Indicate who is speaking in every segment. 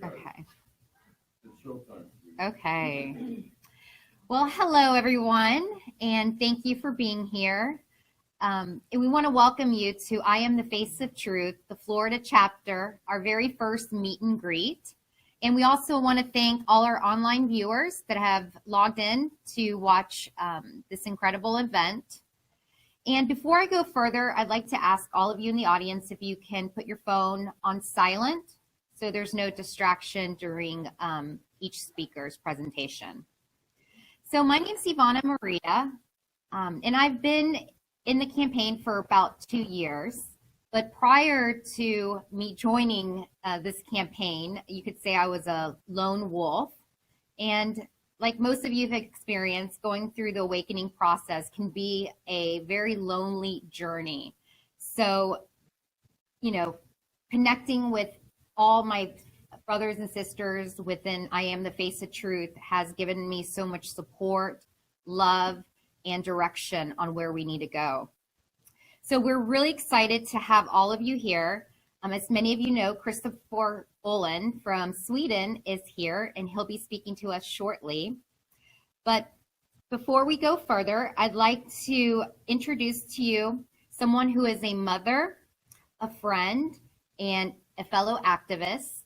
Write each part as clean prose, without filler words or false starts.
Speaker 1: Okay. Okay. Well, hello, everyone, and thank you for being here. And we want to welcome you to I Am the Face of Truth, the Florida chapter, our very first meet and greet. And we also want to thank all our online viewers that have logged in to watch this incredible event. And before I go further, I'd like to ask all of you in the audience if you can put your phone on silent so there's no distraction during each speaker's presentation. So my name is Ivana Maria, and I've been in the campaign for about 2 years. But prior to me joining this campaign, you could say I was a lone wolf. And like most of you have experienced, going through the awakening process can be a very lonely journey. So, you know, connecting with all my brothers and sisters within I Am the Face of Truth has given me so much support, love, and direction on where we need to go. So we're really excited to have all of you here. As many of you know, Christopher Bollyn from Sweden is here, and he'll be speaking to us shortly. But before we go further, I'd like to introduce to you someone who is a mother, a friend, and a fellow activist.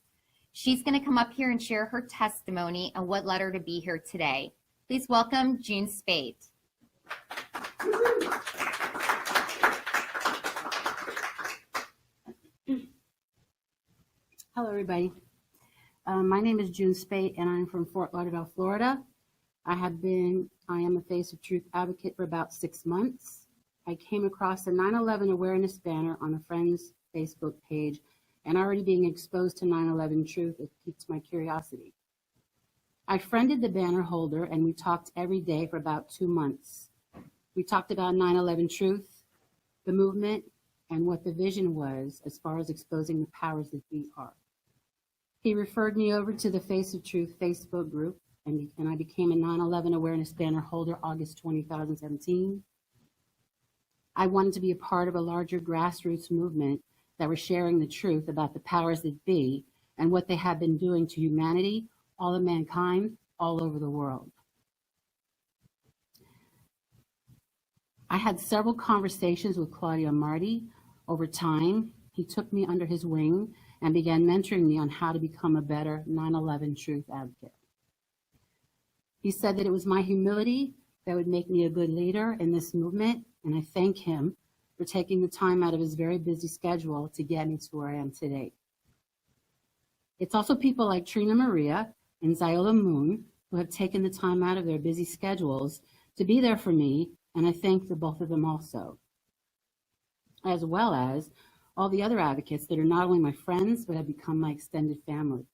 Speaker 1: She's going to come up here and share her testimony and what led her to be here today. Please welcome June Spate.
Speaker 2: Hello, everybody. My name is June Spate, and I'm from Fort Lauderdale, Florida. I am a Face of Truth advocate for about 6 months. I came across a 9/11 awareness banner on a friend's Facebook page, and already being exposed to 9/11 truth, it piqued my curiosity. I friended the banner holder, and we talked every day for about 2 months. We talked about 9/11 truth, the movement, and what the vision was as far as exposing the powers that be are. He referred me over to the Face of Truth Facebook group, and I became a 9/11 awareness banner holder August 2017. I wanted to be a part of a larger grassroots movement that was sharing the truth about the powers that be and what they have been doing to humanity, all of mankind, all over the world. I had several conversations with Claudio Marty over time. He took me under his wing and began mentoring me on how to become a better 9/11 truth advocate. He said that it was my humility that would make me a good leader in this movement, and I thank him for taking the time out of his very busy schedule to get me to where I am today. It's also people like Trina Maria and Ziola Moon who have taken the time out of their busy schedules to be there for me, and I thank the both of them also, as well as all the other advocates that are not only my friends, but have become my extended family.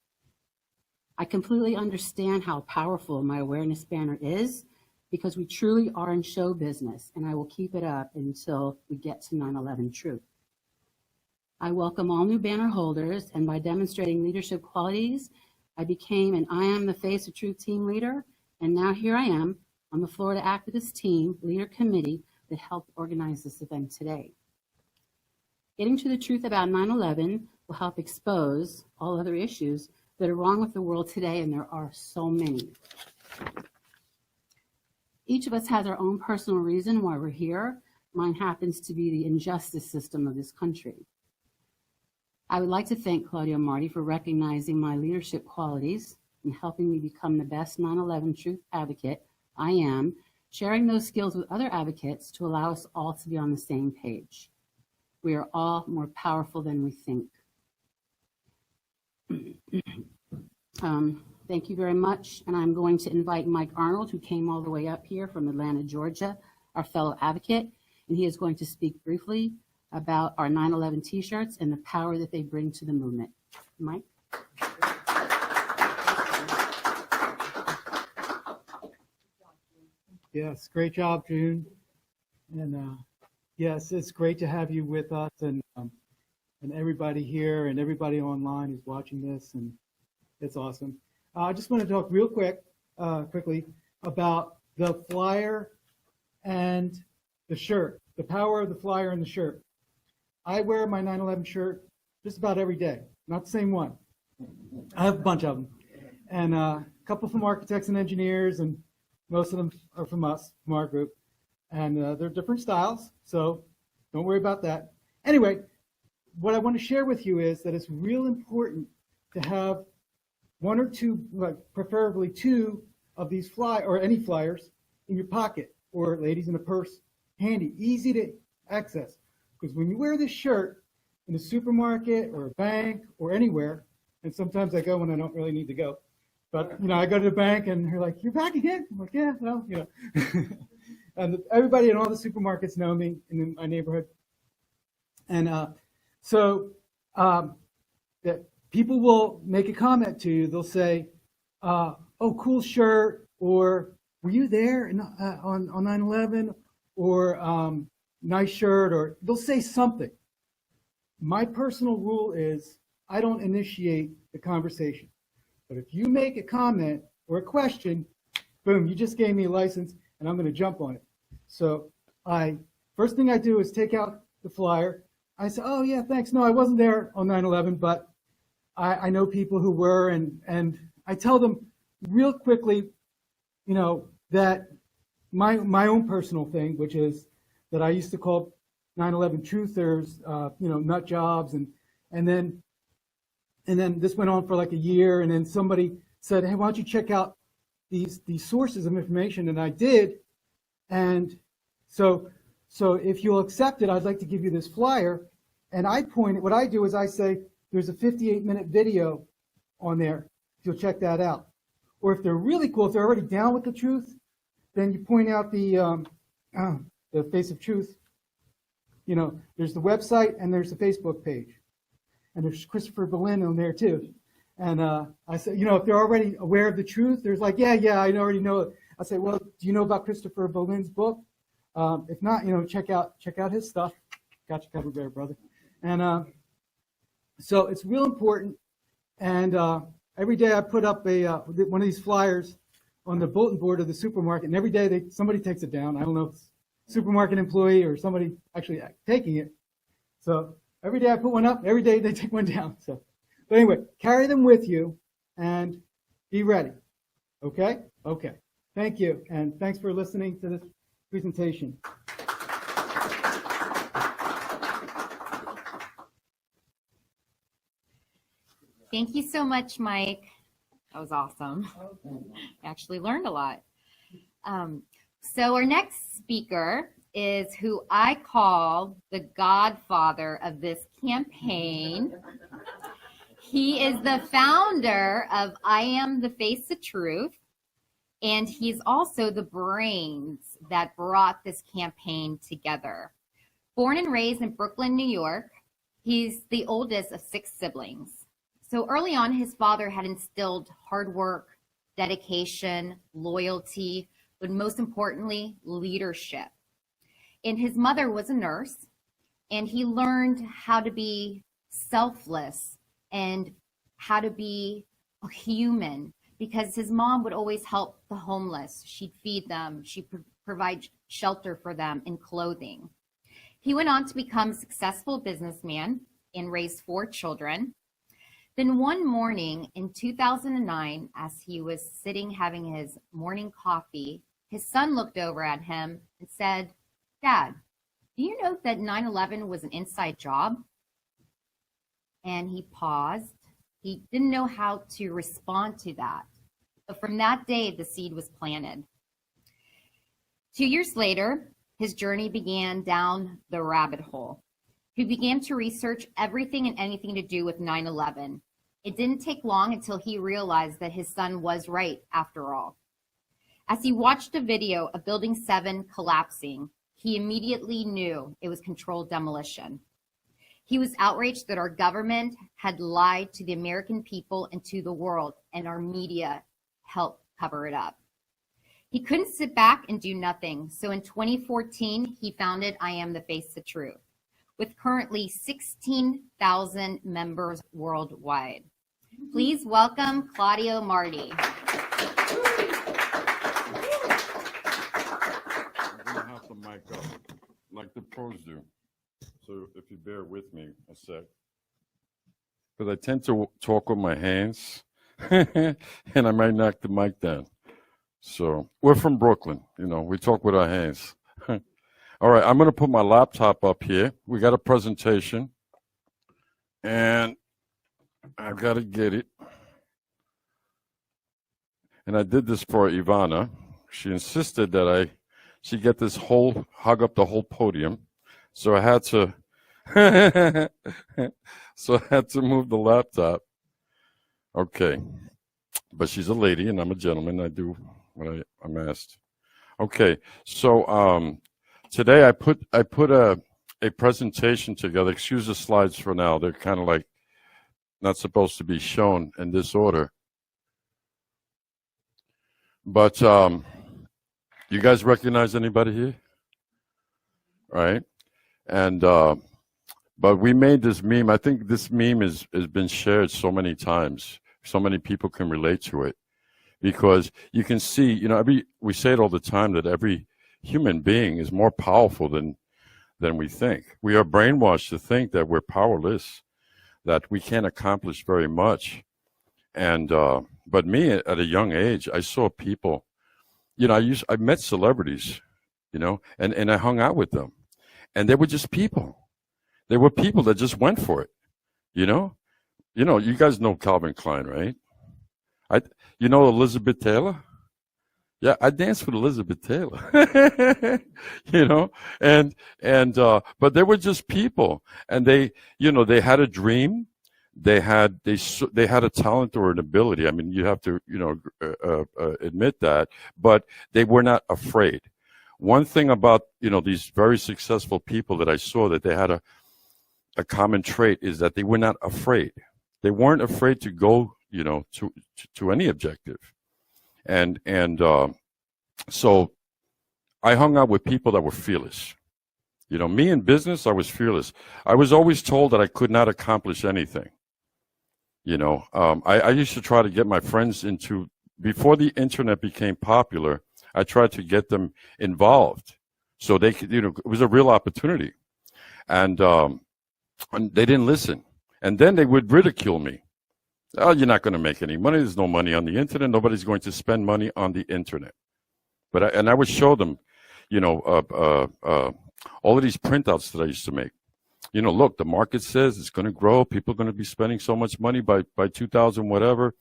Speaker 2: I completely understand how powerful my awareness banner is, because we truly are in show business, and I will keep it up until we get to 9/11 truth. I welcome all new banner holders, and by demonstrating leadership qualities, I became an I Am the Face of Truth team leader, and now here I am on the Florida Activist Team Leader Committee that helped organize this event today. Getting to the truth about 9/11 will help expose all other issues that are wrong with the world today, and there are so many. Each of us has our own personal reason why we're here. Mine happens to be the injustice system of this country. I would like to thank Claudio Marty for recognizing my leadership qualities and helping me become the best 9/11 truth advocate I am, sharing those skills with other advocates to allow us all to be on the same page. We are all more powerful than we think. Thank you very much, and I'm going to invite Mike Arnold, who came all the way up here from Atlanta, Georgia, our fellow advocate, and he is going to speak briefly about our 9/11 t-shirts and the power that they bring to the movement. Mike?
Speaker 3: Yes, great job, June. And yes, it's great to have you with us, and everybody here and everybody online who's watching this, and it's awesome. I just want to talk real quickly about the flyer and the shirt, the power of the flyer and the shirt. I wear my 9/11 shirt just about every day. Not the same one. I have a bunch of them. And a couple from architects and engineers, and most of them are from us, from our group. And they're different styles, so don't worry about that. Anyway, what I want to share with you is that it's real important to have one or two, preferably two of these any flyers in your pocket, or ladies in a purse, handy, easy to access. Because when you wear this shirt in a supermarket or a bank or anywhere, and sometimes I go when I don't really need to go, but I go to the bank and they're like, "You're back again?" I'm like, "Yeah, well, And everybody in all the supermarkets know me in my neighborhood, and that people will make a comment to you. They'll say, "Oh, cool shirt," or "Were you there on 9/11?" or "Nice shirt," or they'll say something. My personal rule is I don't initiate the conversation. But if you make a comment or a question, boom, you just gave me a license and I'm going to jump on it. So first thing I do is take out the flyer. I say, "Oh yeah, thanks. No, I wasn't there on 9/11, but I know people who were," and I tell them real quickly, that my own personal thing, which is that I used to call 9/11 truthers, nut jobs, and then this went on for like a year, and then somebody said, "Hey, why don't you check out these sources of information?" And I did, and so if you'll accept it, I'd like to give you this flyer, and what I do is I say, there's a 58-minute video on there, if you'll check that out. Or if they're really cool, if they're already down with the truth, then you point out the Face of Truth. There's the website and there's the Facebook page. And there's Christopher Bollyn on there too. And I said, if they're already aware of the truth, there's like, yeah, I already know it. I say, well, do you know about Christopher Bollyn's book? If not, check out his stuff. Got you covered there, brother. And so it's real important. And every day I put up one of these flyers on the bulletin board of the supermarket, and every day somebody takes it down. I don't know if it's a supermarket employee or somebody actually taking it. So every day I put one up, every day they take one down. But anyway, carry them with you and be ready. Okay? Okay. Thank you, and thanks for listening to this presentation.
Speaker 1: Thank you so much, Mike. That was awesome. I actually learned a lot. So our next speaker is who I call the godfather of this campaign. He is the founder of I Am the Face of Truth, and he's also the brains that brought this campaign together. Born and raised in Brooklyn, New York, he's the oldest of 6 siblings. So early on, his father had instilled hard work, dedication, loyalty, but most importantly, leadership. And his mother was a nurse, and he learned how to be selfless and how to be a human, because his mom would always help the homeless. She'd feed them, she'd provide shelter for them and clothing. He went on to become a successful businessman and raised 4 children. Then one morning in 2009, as he was sitting having his morning coffee, his son looked over at him and said, "Dad, do you know that 9/11 was an inside job?" And he paused. He didn't know how to respond to that. But from that day, the seed was planted. 2 years later, his journey began down the rabbit hole. He began to research everything and anything to do with 9/11. It didn't take long until he realized that his son was right after all. As he watched a video of Building 7 collapsing, he immediately knew it was controlled demolition. He was outraged that our government had lied to the American people and to the world, and our media helped cover it up. He couldn't sit back and do nothing, so in 2014, he founded I Am the Face of Truth, with currently 16,000 members worldwide. Please welcome Claudio Marty.
Speaker 4: I'm going to have to mic up like the pros do. So if you bear with me a sec. because I tend to talk with my hands, and I might knock the mic down. So we're from Brooklyn, we talk with our hands. All right, I'm going to put my laptop up here. We got a presentation, and I've got to get it. And I did this for Ivana. She insisted that she get this hug up the whole podium. So I had to, move the laptop. Okay. But she's a lady and I'm a gentleman. I do what I'm asked. Okay. So, today I put a presentation together. Excuse the slides for now. They're kind of like not supposed to be shown in this order. But you guys recognize anybody here? Right? And but we made this meme. I think this meme has been shared so many times. So many people can relate to it. Because you can see, we say it all the time that every human being is more powerful than we think. We are brainwashed to think that we're powerless, that we can't accomplish very much. And but me, at a young age, I saw people, I met celebrities, and I hung out with them. And they were just people. They were people that just went for it, You guys know Calvin Klein, right? Elizabeth Taylor? Yeah, I danced with Elizabeth Taylor, but they were just people. And they had a dream. They had a talent or an ability. I mean, you have to, admit that, but they were not afraid. One thing about, these very successful people that I saw that they had a common trait is that they were not afraid. They weren't afraid to go, to any objective. And so I hung out with people that were fearless. Me in business, I was fearless. I was always told that I could not accomplish anything. I used to try to get my friends before the internet became popular, I tried to get them involved so they could, it was a real opportunity. And they didn't listen. And then they would ridicule me. Oh, you're not going to make any money. There's no money on the internet. Nobody's going to spend money on the internet. But I would show them, all of these printouts that I used to make. Look, the market says it's going to grow. People are going to be spending so much money by 2000, whatever.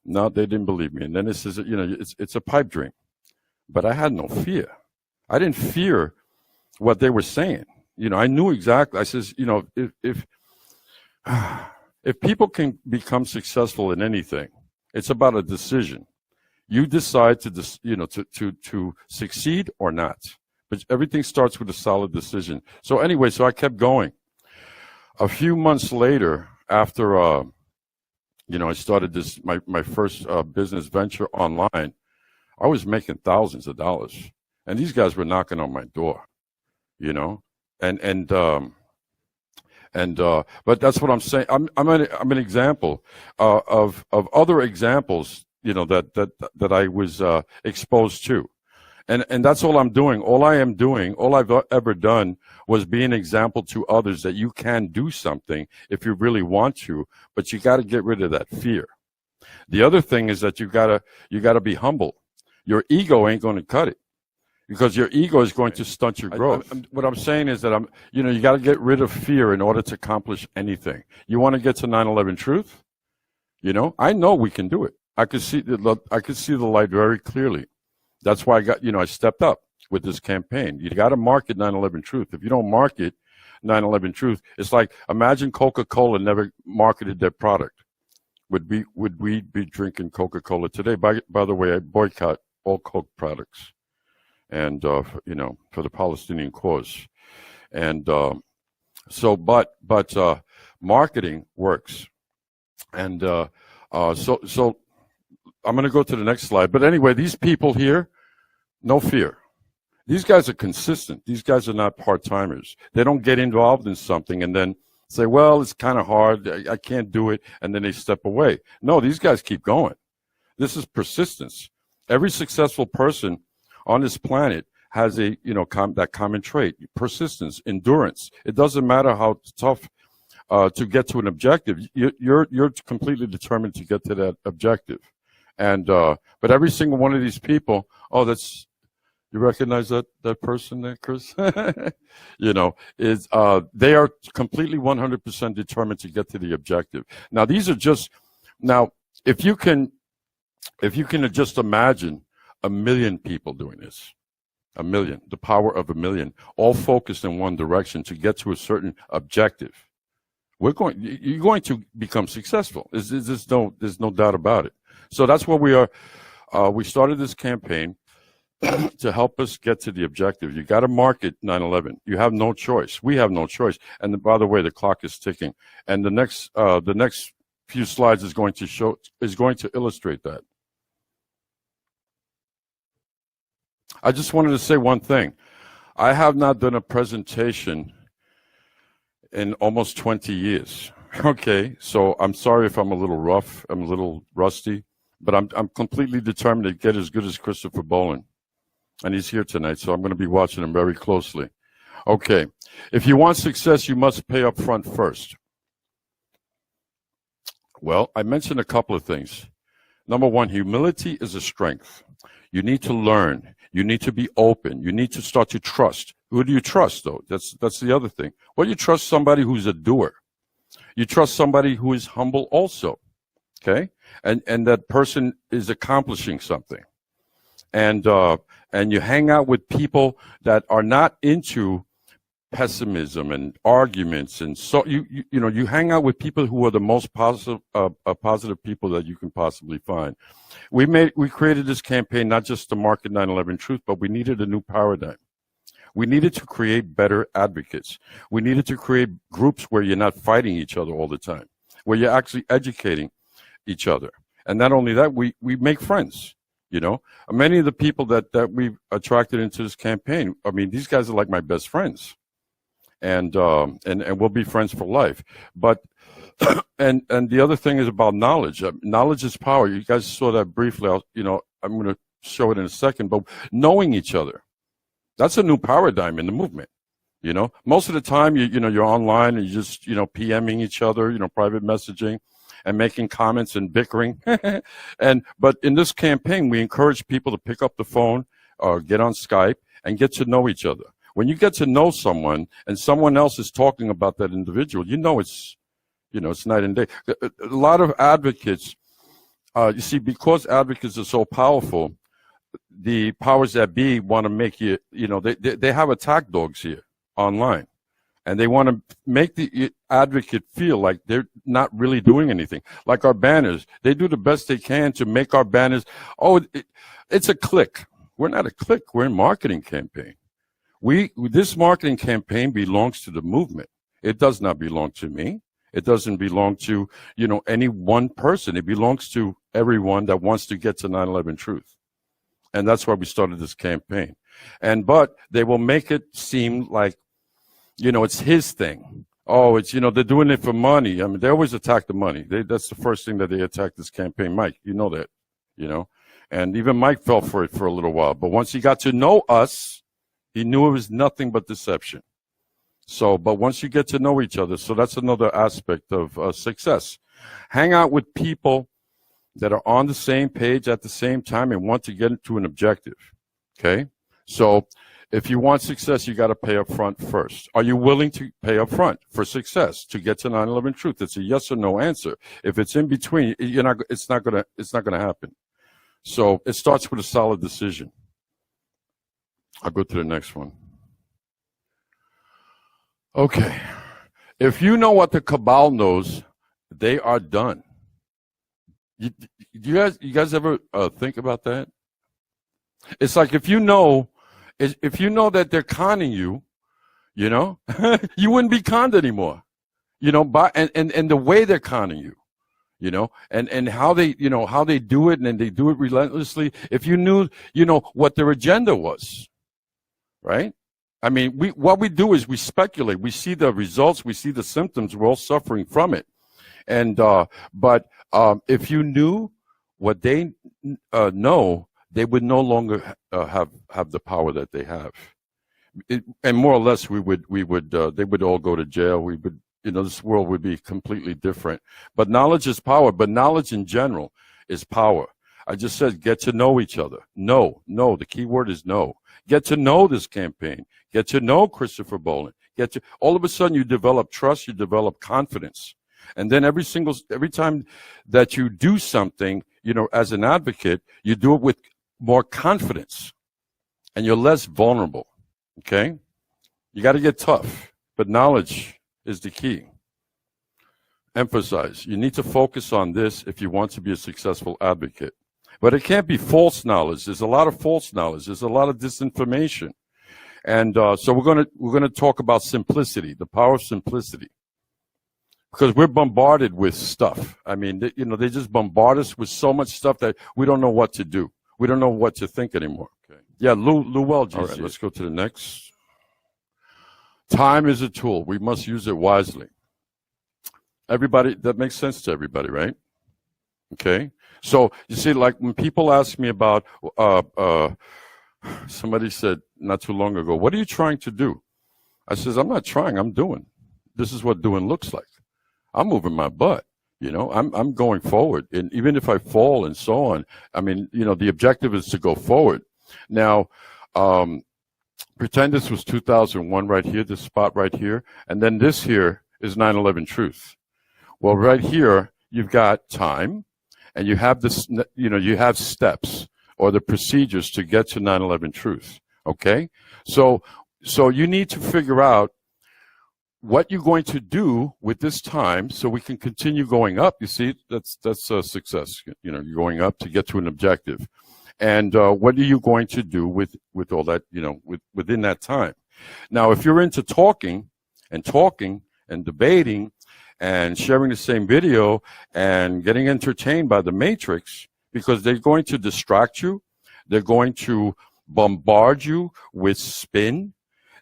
Speaker 4: No, they didn't believe me. And then it says, it's a pipe dream. But I had no fear. I didn't fear what they were saying. I knew exactly. I says, if people can become successful in anything, it's about a decision. You decide to succeed or not. But everything starts with a solid decision. So anyway, I kept going. A few months later, after I started my first business venture online, I was making thousands of dollars, and these guys were knocking on my door, but that's what I'm saying. I'm an example of other examples, that I was exposed to. And that's all I'm doing. All I've ever done was be an example to others that you can do something if you really want to, but you got to get rid of that fear. The other thing is that you got to be humble. Your ego ain't going to cut it because your ego is going to stunt your growth. What I'm saying is that you got to get rid of fear in order to accomplish anything. You want to get to 9/11 truth? I know we can do it. I could see the light very clearly. That's why I stepped up with this campaign. You got to market 9/11 truth. If you don't market 9/11 truth, it's like imagine Coca-Cola never marketed their product. Would we be drinking Coca-Cola today? By the way, I boycott all Coke products, and for the Palestinian cause, and but marketing works, and so I'm going to go to the next slide. But anyway, these people here, no fear. These guys are consistent. These guys are not part-timers. They don't get involved in something and then say, well, it's kind of hard. I can't do it. And then they step away. No, these guys keep going. This is persistence. Every successful person on this planet has that common trait, persistence, endurance. It doesn't matter how tough to get to an objective. You're completely determined to get to that objective. And but every single one of these people, you recognize that person there, Chris? Is they are completely 100% determined to get to the objective. Now if you can just imagine 1 million people doing this, 1 million, the power of 1 million, all focused in one direction to get to a certain objective, you're going to become successful. There's no doubt about it. So that's what we are. We started this campaign to help us get to the objective. You got to market 9/11. You have no choice. We have no choice. And by the way, the clock is ticking. And the next few slides is going to illustrate that. I just wanted to say one thing. I have not done a presentation in almost 20 years. Okay, so I'm sorry if I'm a little rough, I'm a little rusty, but I'm completely determined to get as good as Christopher Bollyn. And he's here tonight, so I'm going to be watching him very closely. Okay, if you want success, you must pay up front first. Well, I mentioned a couple of things. Number one, humility is a strength. You need to learn. You need to be open. You need to start to trust. Who do you trust, though? That's the other thing. Well, you trust somebody who's a doer. You trust somebody who is humble also, okay? And that person is accomplishing something. And you hang out with people that are not into pessimism and arguments, and so you hang out with people who are the most positive people that you can possibly find. We created this campaign not just to market 9/11 truth, but we needed a new paradigm. We needed to create better advocates. We needed to create groups where you're not fighting each other all the time, where you're actually educating each other. And not only that, we make friends. Many of the people that we've attracted into this campaign, I mean, these guys are like my best friends. And we'll be friends for life. But and the other thing is about knowledge. Knowledge is power. You guys saw that briefly. I'm going to show it in a second. But knowing each other, that's a new paradigm in the movement. Most of the time you're online and you're just PMing each other, private messaging, and making comments and bickering. But in this campaign, we encourage people to pick up the phone or get on Skype and get to know each other. When you get to know someone and someone else is talking about that individual, it's night and day. A lot of advocates, you see, because advocates are so powerful, the powers that be want to make they have attack dogs here online. And they want to make the advocate feel like they're not really doing anything. Like our banners, they do the best they can to make our banners, it's a click. We're not a click, we're a marketing campaign. This marketing campaign belongs to the movement. It does not belong to me. It doesn't belong to, any one person. It belongs to everyone that wants to get to 9/11 truth. And that's why we started this campaign. But they will make it seem like, it's his thing. They're doing it for money. I mean, they always attack the money. That's the first thing that they attack this campaign. Mike, you know that, and even Mike fell for it for a little while. But once he got to know us, he knew it was nothing but deception. But once you get to know each other, so that's another aspect of success. Hang out with people that are on the same page at the same time and want to get to an objective. Okay? So if you want success, you got to pay up front first. Are you willing to pay up front for success to get to 9/11 truth? It's a yes or no answer. If it's in between, it's not gonna happen. So it starts with a solid decision. I'll go to the next one. Okay. If you know what the cabal knows, they are done. You guys ever think about that? It's like if you know that they're conning you, you wouldn't be conned anymore. And the way they're conning you, and how they do it, and they do it relentlessly. If you knew, what their agenda was, right? I mean, what we do is we speculate. We see the results. We see the symptoms. We're all suffering from it. But if you knew what they know, they would no longer have the power that they have. And more or less, they would all go to jail. We would this world would be completely different. But knowledge is power. But knowledge in general is power. I just said get to know each other. No. The key word is no. Get to know this campaign. Get to know Christopher Bollyn. All of a sudden you develop trust, you develop confidence. And then every time that you do something, as an advocate, you do it with more confidence and you're less vulnerable. Okay? You got to get tough, but knowledge is the key. Emphasize. You need to focus on this if you want to be a successful advocate. But it can't be false knowledge. There's a lot of false knowledge. There's a lot of disinformation. And so we're going to talk about simplicity, the power of simplicity. Because we're bombarded with stuff. I mean, they just bombard us with so much stuff that we don't know what to do. We don't know what to think anymore. Okay. Yeah, Lou Welch. All right, let's go to the next. Time is a tool. We must use it wisely. Everybody, that makes sense to everybody, right? Okay. So you see, like when people ask me about, somebody said not too long ago, what are you trying to do? I says, I'm not trying, I'm doing. This is what doing looks like. I'm moving my butt, I'm going forward. And even if I fall and so on, I mean, the objective is to go forward. Now, pretend this was 2001 right here, this spot right here. And then this here is 9/11 truth. Well, right here, you've got time and you have this, you have steps or the procedures to get to 9/11 truth. Okay. So you need to figure out what you're going to do with this time so we can continue going up. You see, that's a success. You're going up to get to an objective. And what are you going to do with all that, within that time? Now, if you're into talking and debating and sharing the same video and getting entertained by the Matrix, because they're going to distract you, they're going to bombard you with spin.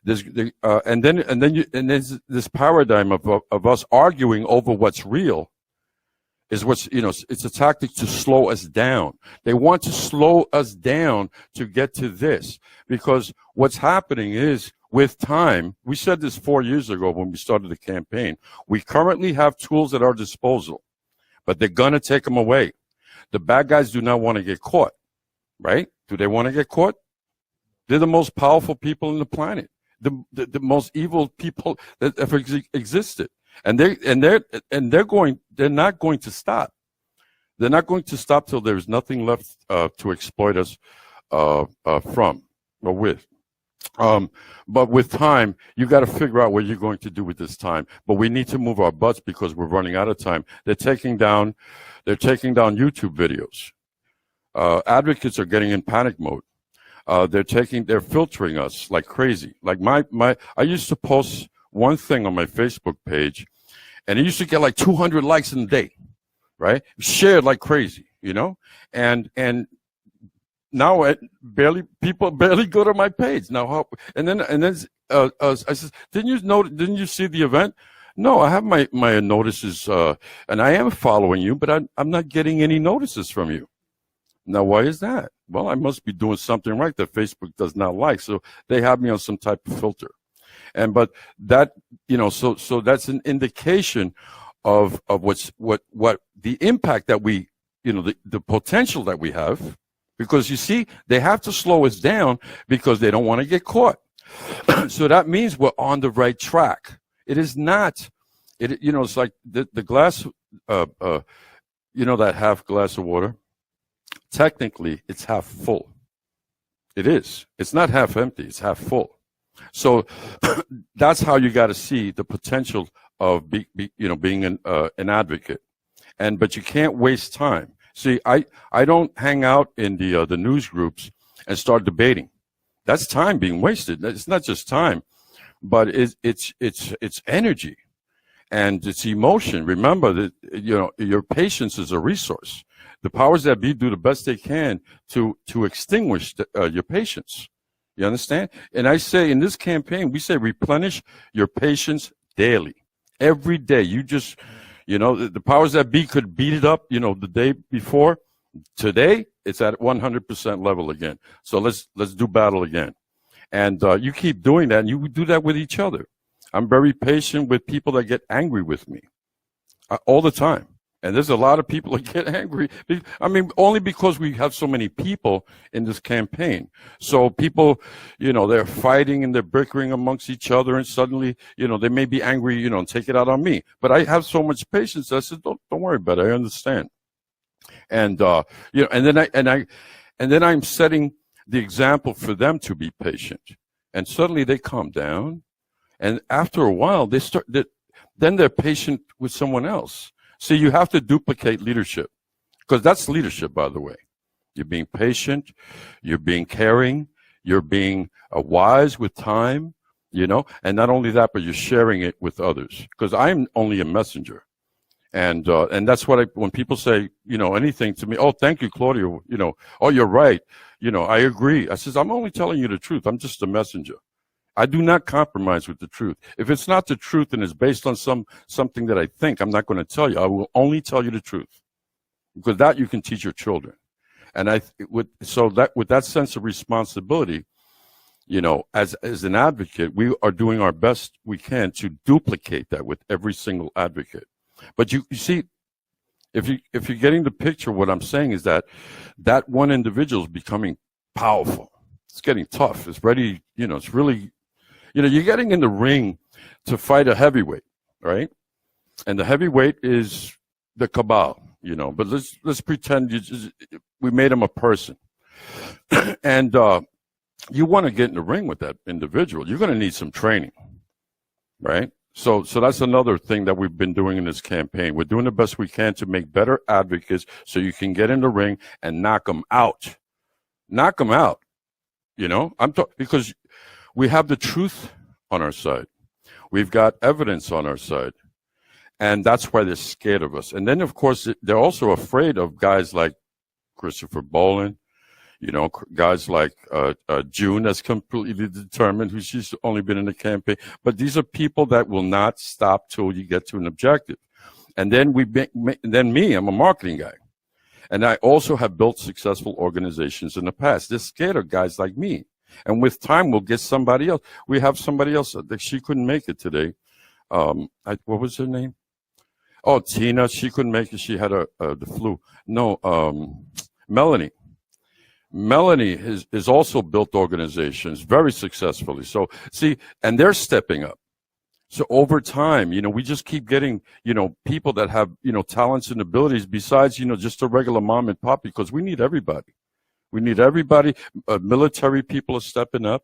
Speaker 4: And then there's this paradigm of us arguing over what's real is it's a tactic to slow us down. They want to slow us down to get to this, because what's happening is with time, we said this 4 years ago when we started the campaign, we currently have tools at our disposal, but they're going to take them away. The bad guys do not want to get caught, right? Do they want to get caught? They're the most powerful people on the planet. The most evil people that ever existed, and they're not going to stop. They're not going to stop till there's nothing left to exploit us from or with. But with time, you got to figure out what you're going to do with this time. But we need to move our butts because we're running out of time. They're taking down YouTube videos. Advocates are getting in panic mode. They're filtering us like crazy. Like I used to post one thing on my Facebook page and it used to get like 200 likes in a day, right? Shared like crazy, and now people barely go to my page now. And then I said, didn't you see the event? No, I have my notices, and I am following you, but I'm not getting any notices from you. Now, why is that? Well, I must be doing something right that Facebook does not like. So they have me on some type of filter. But that, so that's an indication of what the impact that we, the potential that we have, because you see, they have to slow us down because they don't want to get caught. So that means we're on the right track. It is not, it's like the glass, that half glass of water. Technically, it's half full. It is. It's not half empty. It's half full. So that's how you got to see the potential of being an advocate. But you can't waste time. See, I don't hang out in the news groups and start debating. That's time being wasted. It's not just time, but it's energy and it's emotion. Remember that your patience is a resource. The powers that be do the best they can to extinguish your patience. You understand? And I say in this campaign, we say replenish your patience daily, every day. You just, the powers that be could beat it up, the day before. Today, it's at 100% level again. So let's do battle again. And you keep doing that, and you do that with each other. I'm very patient with people that get angry with me all the time. And there's a lot of people that get angry. I mean, only because we have so many people in this campaign. So people, they're fighting and they're bickering amongst each other, and suddenly, they may be angry, and take it out on me. But I have so much patience. I said, don't worry about it. I understand. And, and then I'm setting the example for them to be patient. And suddenly they calm down. And after a while, then they're patient with someone else. See, you have to duplicate leadership, because that's leadership, by the way. You're being patient, you're being caring, you're being wise with time, and not only that, but you're sharing it with others, because I'm only a messenger. And that's what when people say, anything to me, oh, thank you, Claudio, oh, you're right, I agree. I says, I'm only telling you the truth. I'm just a messenger. I do not compromise with the truth. If it's not the truth and it's based on something that I think, I'm not going to tell you. I will only tell you the truth, because that you can teach your children. And with that sense of responsibility, as an advocate, we are doing our best we can to duplicate that with every single advocate. But you see, if you're getting the picture, what I'm saying is that one individual is becoming powerful. It's getting tough. It's ready. It's really. You're getting in the ring to fight a heavyweight, right? And the heavyweight is the cabal, But let's pretend we made him a person, and you want to get in the ring with that individual. You're going to need some training, right? So that's another thing that we've been doing in this campaign. We're doing the best we can to make better advocates, so you can get in the ring and knock them out. Knock them out, because we have the truth on our side. We've got evidence on our side. And that's why they're scared of us. And then, of course, they're also afraid of guys like Christopher Bollyn, guys like June, that's completely determined, who's just only been in the campaign. But these are people that will not stop till you get to an objective. And then I'm a marketing guy. And I also have built successful organizations in the past. They're scared of guys like me. And with time, we'll get somebody else. We have somebody else that she couldn't make it today. What was her name? Oh, Tina. She couldn't make it. She had the flu. No, Melanie. Melanie has also built organizations very successfully. So see, and they're stepping up. So over time, we just keep getting, people that have, talents and abilities besides, just a regular mom and pop, because we need everybody. We need everybody. Military people are stepping up,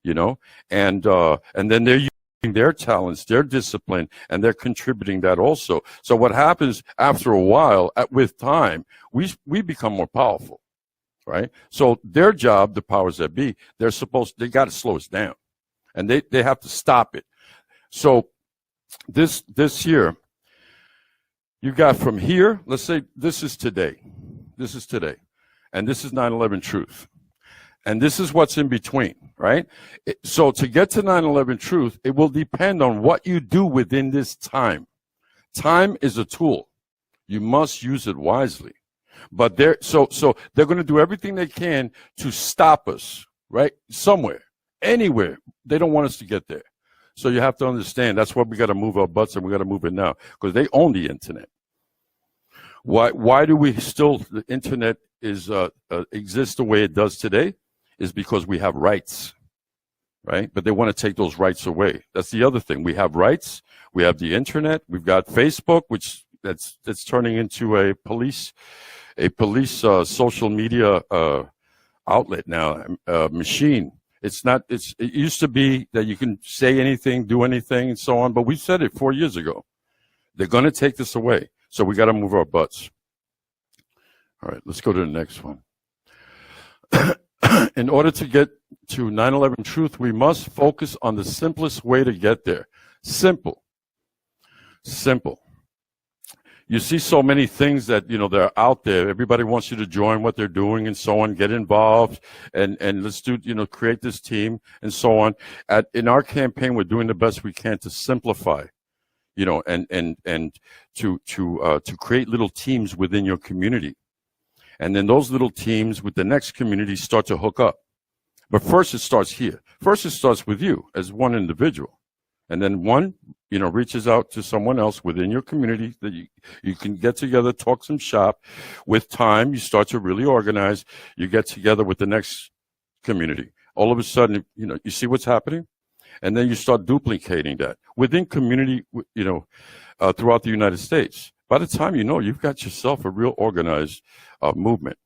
Speaker 4: and then they're using their talents, their discipline, and they're contributing that also. So what happens after a while, with time, we become more powerful, right? So their job, the powers that be, they got to slow us down, and they have to stop it. So this year, you got from here, let's say this is today. This is today. And this is 9/11 truth. And this is what's in between, right? So to get to 9/11 truth, it will depend on what you do within this time. Time is a tool. You must use it wisely. But they're going to do everything they can to stop us, right? Somewhere, anywhere. They don't want us to get there. So you have to understand, that's why we got to move our butts, and we got to move it now, because they own the internet. Why do we still, the internet exists the way it does today, is because we have rights, right? But they want to take those rights away. That's the other thing. We have rights. We have the internet. We've got Facebook, which that's turning into a police social media outlet now, machine. It used to be that you can say anything, do anything, and so on, but we said it 4 years ago. They're going to take this away. So we got to move our butts. All right, let's go to the next one. In order to get to 9/11 truth, we must focus on the simplest way to get there. Simple. You see so many things that, they're out there. Everybody wants you to join what they're doing and so on, get involved, and let's do, create this team and so on. In our campaign, we're doing the best we can to simplify, and to create little teams within your community. And then those little teams with the next community start to hook up. But first it starts here. First it starts with you as one individual. And then one, reaches out to someone else within your community that you can get together, talk some shop. With time, you start to really organize. You get together with the next community. All of a sudden, you see what's happening, and then you start duplicating that within community, throughout the United States. By the time you've got yourself a real organized movement.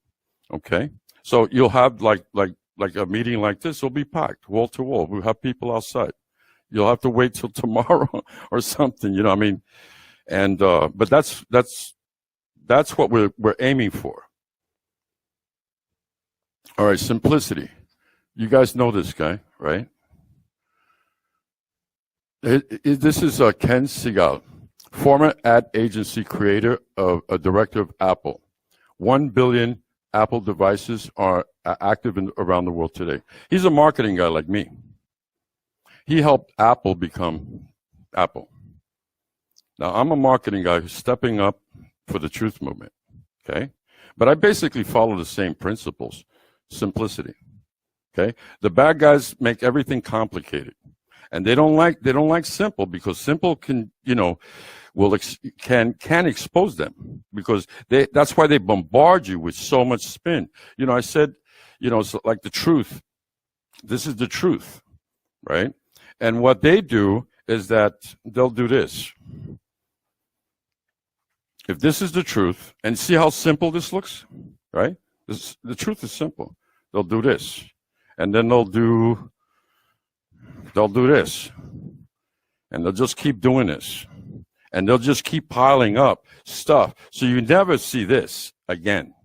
Speaker 4: Okay, so you'll have like a meeting like this will be packed wall to wall. We'll have people outside. You'll have to wait till tomorrow or something, and but that's what we're aiming for. All right, simplicity. You guys know this guy, right? This is Ken Segal, former ad agency creator of a director of Apple. 1 billion Apple devices are active around the world today. He's a marketing guy like me. He helped Apple become Apple. Now, I'm a marketing guy who's stepping up for the truth movement, okay? But I basically follow the same principles, simplicity, okay? The bad guys make everything complicated, and they don't like simple, because simple can, can expose them, because that's why they bombard you with so much spin. I said, it's like the truth. This is the truth, right? And what they do is that they'll do this. If this is the truth, and see how simple this looks, right? The truth is simple. They'll do this, and then they'll do this, and they'll just keep doing this, and they'll just keep piling up stuff. So you never see this again,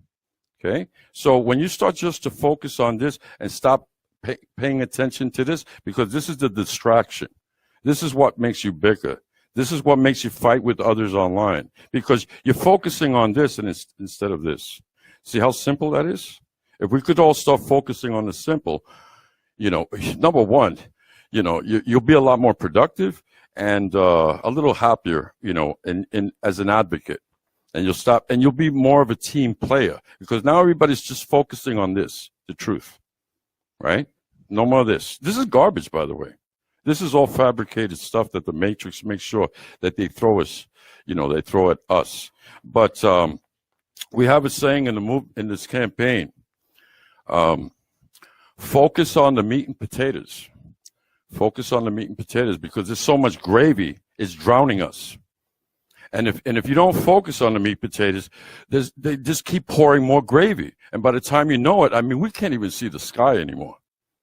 Speaker 4: okay? So when you start just to focus on this and stop paying attention to this, because this is the distraction. This is what makes you bicker. This is what makes you fight with others online, because you're focusing on this and instead of this. See how simple that is? If we could all start focusing on the simple, number one, you'll be a lot more productive and a little happier, as an advocate. And you'll be more of a team player, because now everybody's just focusing on this, the truth, right? No more of this. This is garbage, by the way. This is all fabricated stuff that the Matrix makes sure that they throw us, they throw at us. But we have a saying in this campaign, focus on the meat and potatoes. Focus on the meat and potatoes, because there's so much gravy, it's drowning us. And if you don't focus on the meat potatoes, they just keep pouring more gravy. And by the time you know it, we can't even see the sky anymore.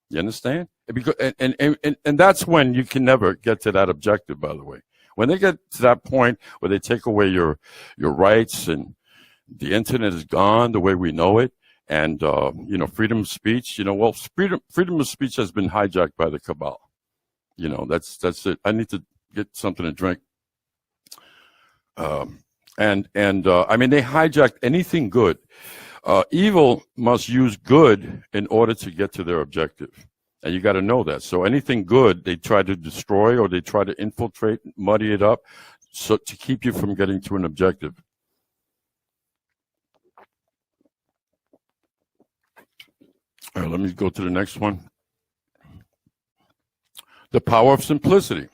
Speaker 4: You understand? Because, and that's when you can never get to that objective, by the way. When they get to that point where they take away your rights and the internet is gone the way we know it, and, freedom of speech, freedom of speech has been hijacked by the cabal. That's it. I need to get something to drink. They hijacked anything good. Evil must use good in order to get to their objective. And you got to know that. So anything good, they try to destroy, or they try to infiltrate, muddy it up, so to keep you from getting to an objective. All right, let me go to the next one. The power of simplicity.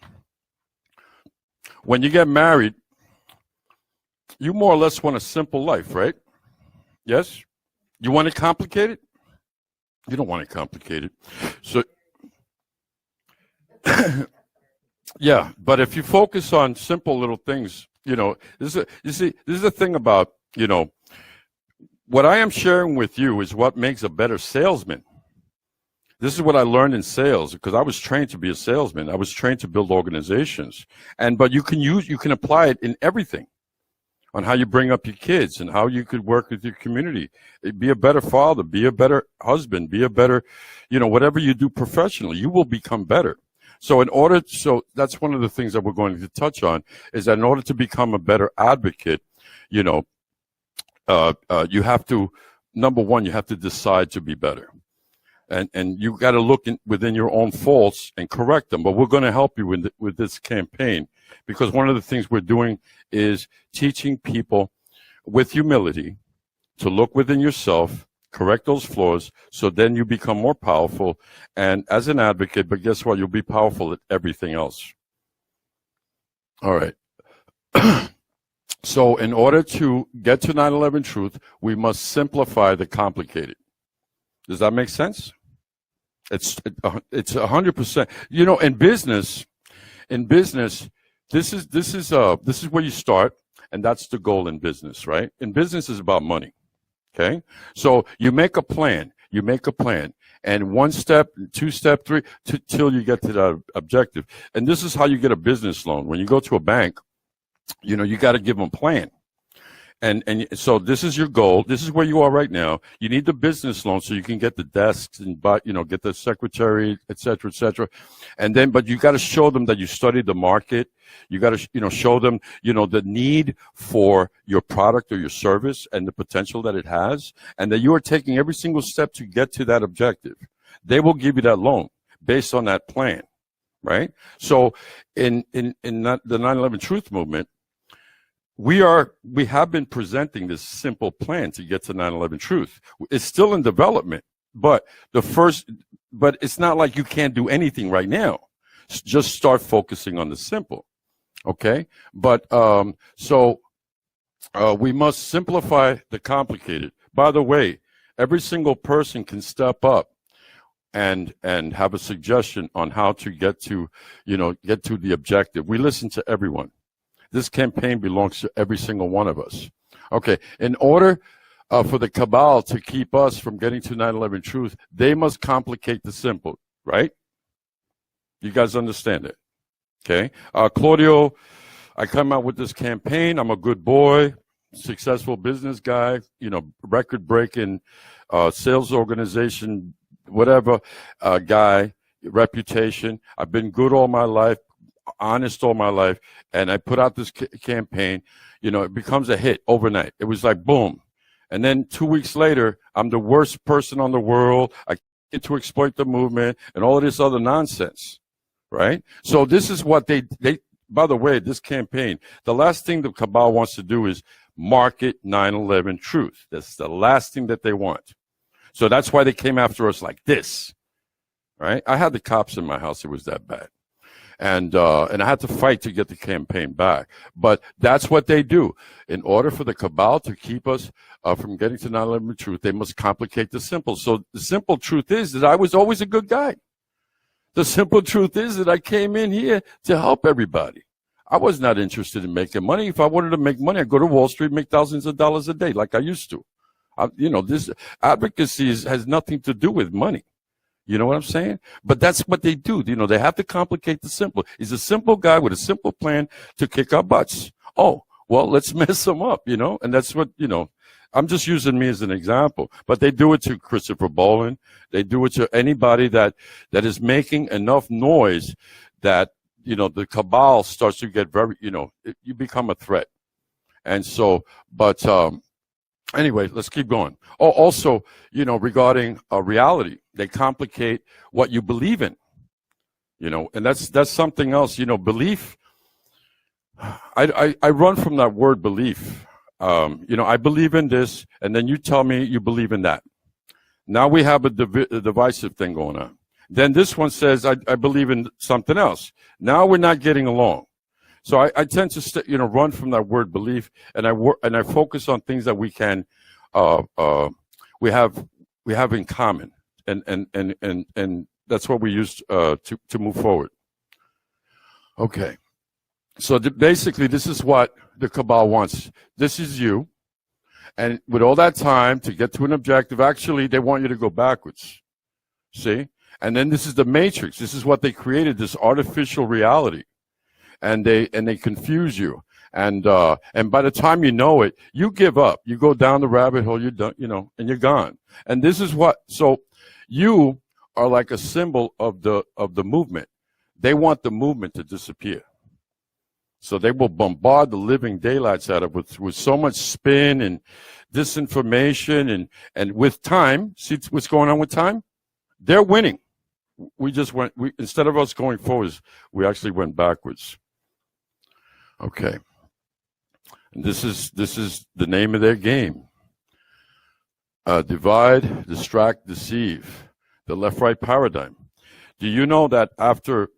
Speaker 4: When you get married, you more or less want a simple life, right? Yes? You want it complicated? You don't want it complicated. So, yeah, but if you focus on simple little things, this is the thing about, what I am sharing with you is what makes a better salesman. This is what I learned in sales, because I was trained to be a salesman. I was trained to build organizations. But you can apply it in everything, on how you bring up your kids and how you could work with your community. Be a better father, be a better husband, be a better, whatever you do professionally, you will become better. So that's one of the things that we're going to touch on, is that in order to become a better advocate, you have to, number one, you have to decide to be better. And you got to look within your own faults and correct them. But we're going to help you with this campaign, because one of the things we're doing is teaching people with humility to look within yourself, correct those flaws, so then you become more powerful and as an advocate. But guess what? You'll be powerful at everything else. All right. So in order to get to 9/11 truth, we must simplify the complicated. Does that make sense? It's 100%. You know, in business, this is where you start, and that's the goal in business, right? In business is about money. Okay, so you make a plan. And one step, two step, three, till you get to that objective. And this is how you get a business loan. When you go to a bank, you know, you got to give them a plan. And so this is your goal. This is where you are right now. You need the business loan so you can get the desks and get the secretary, et cetera. And then, but you got to show them that you studied the market. You got to, show them, the need for your product or your service and the potential that it has, and that you are taking every single step to get to that objective. They will give you that loan based on that plan, right? So in the 9/11 Truth Movement, we have been presenting this simple plan to get to 9/11 truth. It's still in development, but it's not like you can't do anything right now. Just start focusing on the simple. Okay. But, we must simplify the complicated. By the way, every single person can step up and have a suggestion on how to get to the objective. We listen to everyone. This campaign belongs to every single one of us. Okay, in order for the cabal to keep us from getting to 9/11 truth, they must complicate the simple, right? You guys understand it? Okay. Claudio, I come out with this campaign. I'm a good boy, successful business guy, record-breaking sales organization, whatever guy, reputation. I've been good all my life, honest all my life, and I put out this campaign. It becomes a hit overnight. It was like boom, and then 2 weeks later, I'm the worst person on the world. I get to exploit the movement and all of this other nonsense, right? So this is what they. By the way, this campaign, the last thing the cabal wants to do is market 9/11 truth. That's the last thing that they want. So that's why they came after us like this, right? I had the cops in my house. It was that bad. And I had to fight to get the campaign back. But that's what they do. In order for the cabal to keep us from getting to 9/11 truth, they must complicate the simple. So the simple truth is that I was always a good guy. The simple truth is that I came in here to help everybody. I was not interested in making money. If I wanted to make money, I'd go to Wall Street, make thousands of dollars a day like I used to. This advocacy has nothing to do with money. You know what I'm saying? But that's what they do. They have to complicate the simple. He's a simple guy with a simple plan to kick our butts. Oh, well, let's mess him up, and that's what, I'm just using me as an example, but they do it to Christopher Bollyn. They do it to anybody that is making enough noise that, the cabal starts to get very, you become a threat. And so, but, anyway, let's keep going. Oh, also, regarding reality, they complicate what you believe in, and that's something else. Belief. I run from that word belief. I believe in this, and then you tell me you believe in that. Now we have a divisive thing going on. Then this one says I believe in something else. Now we're not getting along. So I tend to run from that word belief, and I focus on things that we can we have in common, and that's what we use to move forward. Okay, so basically this is what the cabal wants. This is you, and with all that time to get to an objective, actually they want you to go backwards. See, and then this is the matrix. This is what they created, this artificial reality. And they confuse you, and by the time you know it, you give up. You go down the rabbit hole. You're done, and you're gone. And this is what. So you are like a symbol of the movement. They want the movement to disappear. So they will bombard the living daylights out of it with so much spin and disinformation, and with time. See what's going on with time? They're winning. We just went. Instead of us going forwards, we actually went backwards. Okay, and this is the name of their game. Divide, distract, deceive. The left-right paradigm. Do you know that after,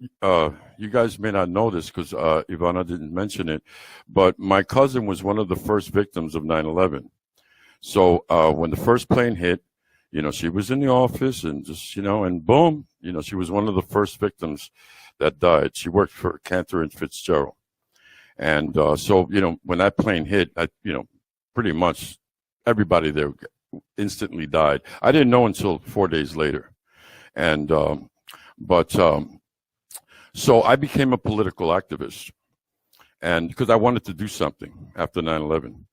Speaker 4: you guys may not know this because Ivana didn't mention it, but my cousin was one of the first victims of 9/11. So when the first plane hit, she was in the office and just, and boom, she was one of the first victims that died. She worked for Cantor and Fitzgerald. And so, when that plane hit, pretty much everybody there instantly died. I didn't know until 4 days later. And, so I became a political activist, and because I wanted to do something after 9/11.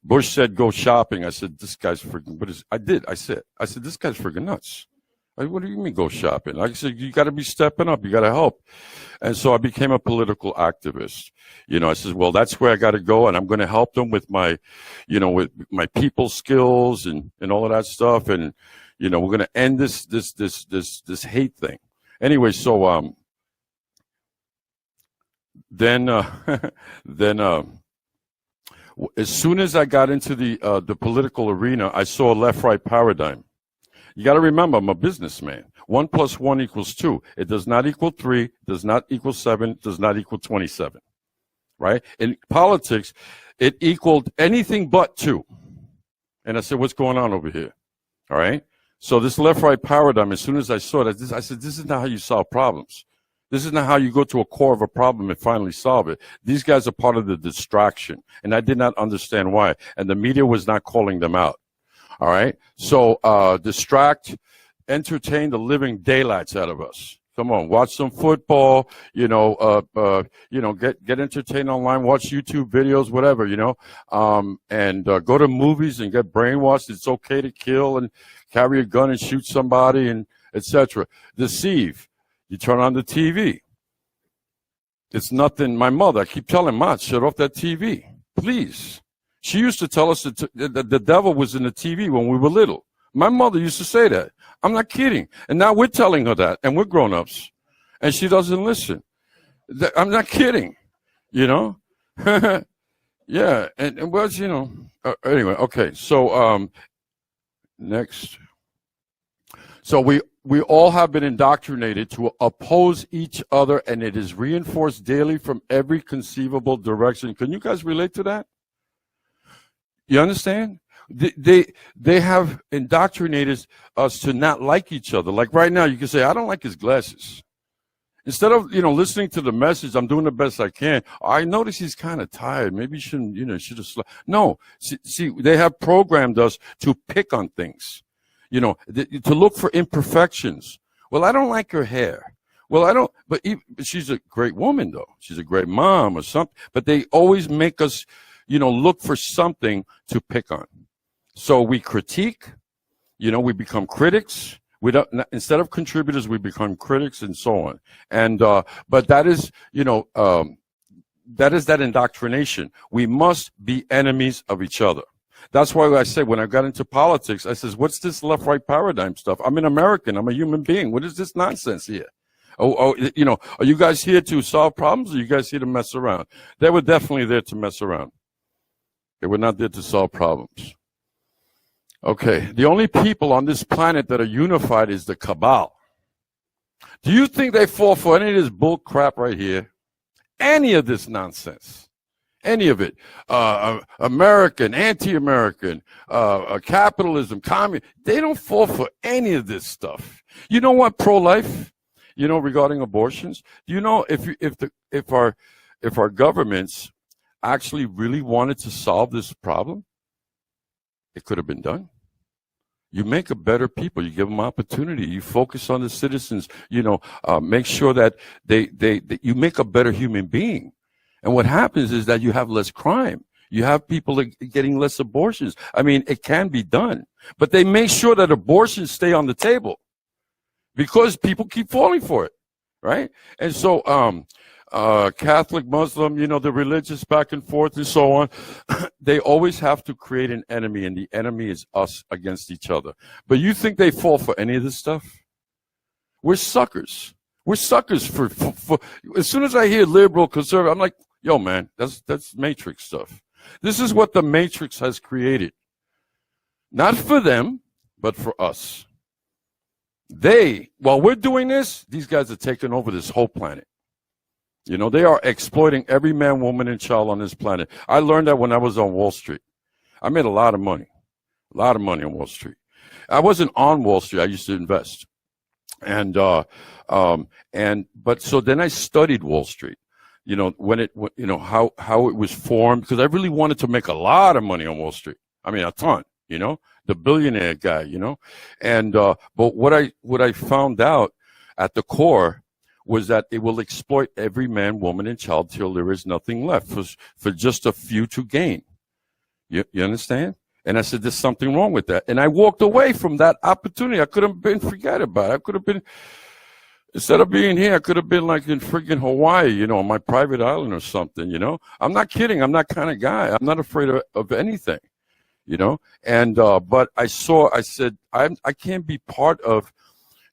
Speaker 4: Bush said go shopping. I said, this guy's freaking, I said, this guy's freaking nuts. What do you mean go shopping? I said, you got to be stepping up. You got to help. And so I became a political activist. I said, well, that's where I got to go, and I'm going to help them with my, with my people skills and all of that stuff. And, we're going to end this hate thing. Anyway, so, then as soon as I got into the political arena, I saw a left-right paradigm. You got to remember, I'm a businessman. 1 + 1 = 2. It does not equal 3, does not equal 7, does not equal 27. Right? In politics, it equaled anything but 2. And I said, what's going on over here? All right? So this left-right paradigm, as soon as I saw that, I said, this is not how you solve problems. This is not how you go to a core of a problem and finally solve it. These guys are part of the distraction, and I did not understand why. And the media was not calling them out. All right? So distract, entertain the living daylights out of us. Come on, watch some football, get entertained online, watch YouTube videos, whatever, and go to movies and get brainwashed. It's okay to kill and carry a gun and shoot somebody and etc. Deceive. You turn on the TV. It's nothing. My mother, I keep telling Ma, shut off that TV, please. She used to tell us that the devil was in the TV when we were little. My mother used to say that. I'm not kidding. And now we're telling her that, and we're grown-ups, and she doesn't listen. I'm not kidding, Yeah, and it was, anyway, okay. So next. So we all have been indoctrinated to oppose each other, and it is reinforced daily from every conceivable direction. Can you guys relate to that? You understand? They have indoctrinated us to not like each other. Like right now, you can say, I don't like his glasses. Instead of, listening to the message, I'm doing the best I can. I notice he's kind of tired. Maybe you shouldn't, should have slept. No, see, they have programmed us to pick on things, to look for imperfections. Well, I don't like her hair. Well, I don't, but she's a great woman, though. She's a great mom or something. But they always make us, look for something to pick on. So we critique, we become critics. We don't, instead of contributors, we become critics and so on. And, but that is, that indoctrination. We must be enemies of each other. That's why I say when I got into politics, I says, what's this left-right paradigm stuff? I'm an American. I'm a human being. What is this nonsense here? Are you guys here to solve problems, or are you guys here to mess around? They were definitely there to mess around. They were not there to solve problems. Okay, the only people on this planet that are unified is the cabal. Do you think they fall for any of this bull crap right here? Any of this nonsense? Any of it? American, anti-American, capitalism, communism. They don't fall for any of this stuff. You know what? Pro-life, regarding abortions. Do you know if our governments actually really wanted to solve this problem, it could have been done. You make a better people. You give them opportunity. You focus on the citizens. Make sure that you make a better human being. And what happens is that you have less crime. You have people getting less abortions. I mean, it can be done, but they make sure that abortions stay on the table because people keep falling for it, right? And so, Catholic, Muslim, the religious back and forth and so on, they always have to create an enemy, and the enemy is us against each other. But you think they fall for any of this stuff? We're suckers. We're suckers for as soon as I hear liberal, conservative, I'm like, yo, man, that's Matrix stuff. This is what the Matrix has created. Not for them, but for us. While we're doing this, these guys are taking over this whole planet. You know, they are exploiting every man, woman, and child on this planet. I learned that when I was on Wall Street. I made a lot of money on Wall Street. I wasn't on Wall Street. I used to invest. But so then I studied Wall Street, you know, how it was formed, because I really wanted to make a lot of money on Wall Street. I mean, a ton, you know, the billionaire guy, you know, but what I found out at the core was that it will exploit every man, woman, and child till there is nothing left for just a few to gain. You understand? And I said, there's something wrong with that. And I walked away from that opportunity. I could have been, forget about it. I could have been, instead of being here, I could have been like in friggin' Hawaii, you know, on my private island or something, you know. I'm not kidding. I'm that kind of guy. I'm not afraid of anything, you know. And, but I said, I can't be part of,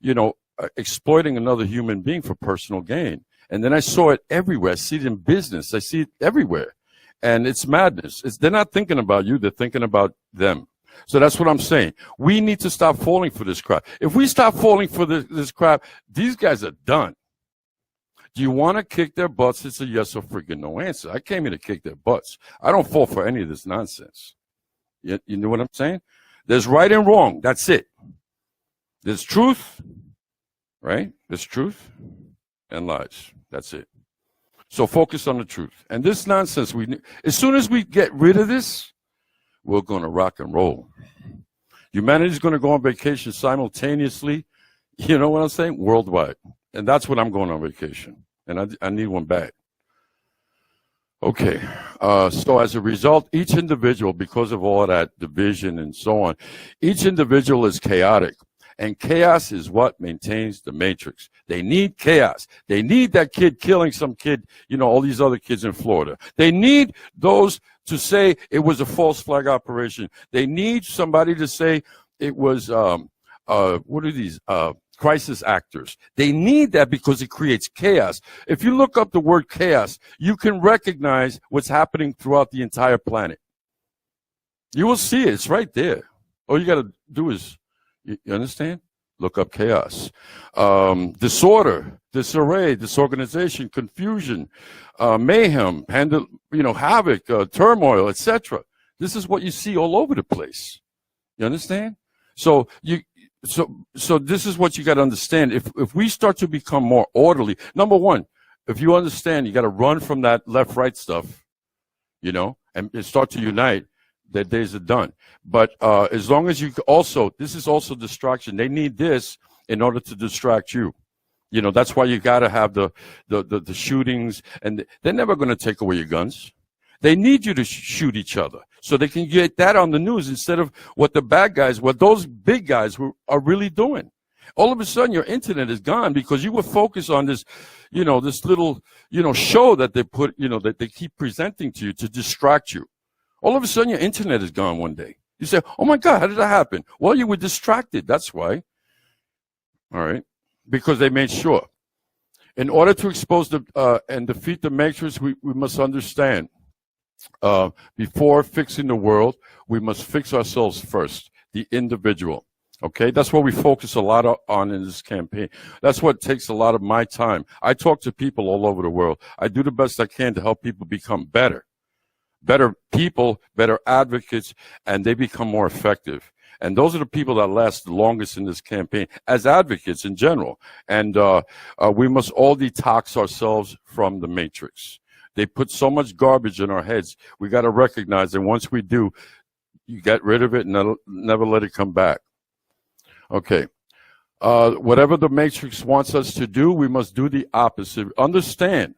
Speaker 4: you know, exploiting another human being for personal gain. And then I saw it everywhere. I see it in business. I see it everywhere. And it's madness. They're not thinking about you. They're thinking about them. So that's what I'm saying. We need to stop falling for this crap. If we stop falling for this crap, these guys are done. Do you want to kick their butts? It's a yes or freaking no answer. I came here to kick their butts. I don't fall for any of this nonsense. You know what I'm saying? There's right and wrong. That's it. There's truth. Right? There's truth and lies. That's it. So focus on the truth. And this nonsense, as soon as we get rid of this, we're going to rock and roll. Humanity's going to go on vacation simultaneously, you know what I'm saying? Worldwide. And that's when I'm going on vacation. And I need one bad. Okay. So as a result, each individual, because of all that division and so on, each individual is chaotic. And chaos is what maintains the matrix. They need chaos. They need that kid killing some kid, you know, all these other kids in Florida. They need those to say it was a false flag operation. They need somebody to say it was, what are these, crisis actors. They need that because it creates chaos. If you look up the word chaos, you can recognize what's happening throughout the entire planet. You will see it. It's right there. All you got to do is, you understand? Look up chaos. Disorder, disarray, disorganization, confusion, mayhem, havoc, turmoil, etc. This is what you see all over the place. You understand? So this is what you got to understand. If we start to become more orderly, number one, if you understand, you got to run from that left-right stuff, you know, and start to unite. Their days are done. But as long as you this is also distraction. They need this in order to distract you. You know, that's why you got to have the shootings, and they're never going to take away your guns. They need you to shoot each other so they can get that on the news instead of what those big guys are really doing. All of a sudden, your internet is gone because you were focused on this, you know, this little, you know, show that they put, you know, that they keep presenting to you to distract you. All of a sudden, your internet is gone one day. You say, oh, my God, how did that happen? Well, you were distracted. That's why. All right. Because they made sure. In order to expose and defeat the matrix, we must understand. Before fixing the world, we must fix ourselves first, the individual. Okay? That's what we focus a lot on in this campaign. That's what takes a lot of my time. I talk to people all over the world. I do the best I can to help people become better people, better advocates, and they become more effective. And those are the people that last the longest in this campaign as advocates in general. And we must all detox ourselves from the matrix. They put so much garbage in our heads. We got to recognize that once we do, you get rid of it and never let it come back. Okay. Whatever the matrix wants us to do, we must do the opposite. Understand.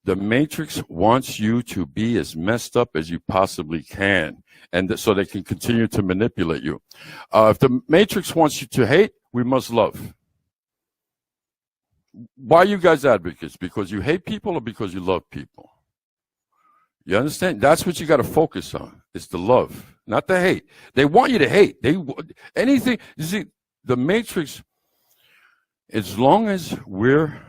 Speaker 4: The matrix wants you to be as messed up as you possibly can, and so they can continue to manipulate you. If the matrix wants you to hate, we must love. Why are you guys advocates? Because you hate people or because you love people? You understand? That's what you got to focus on. It's the love, not the hate. They want you to hate. Anything. You see, the matrix, as long as we're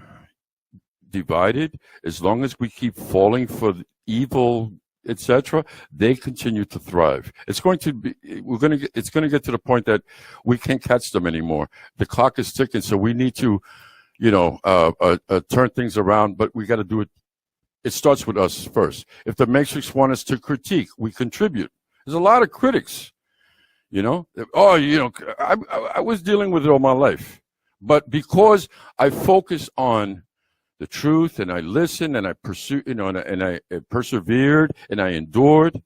Speaker 4: divided, as long as we keep falling for evil etc., they continue to thrive. It's going to get to the point that we can't catch them anymore. The clock is ticking, so we need to, turn things around, but we got to do it. It starts with us first. If the Matrix want us to critique, we contribute. There's a lot of critics, I was dealing with it all my life. But because I focus on the truth and I listened and I pursued, and I persevered and I endured,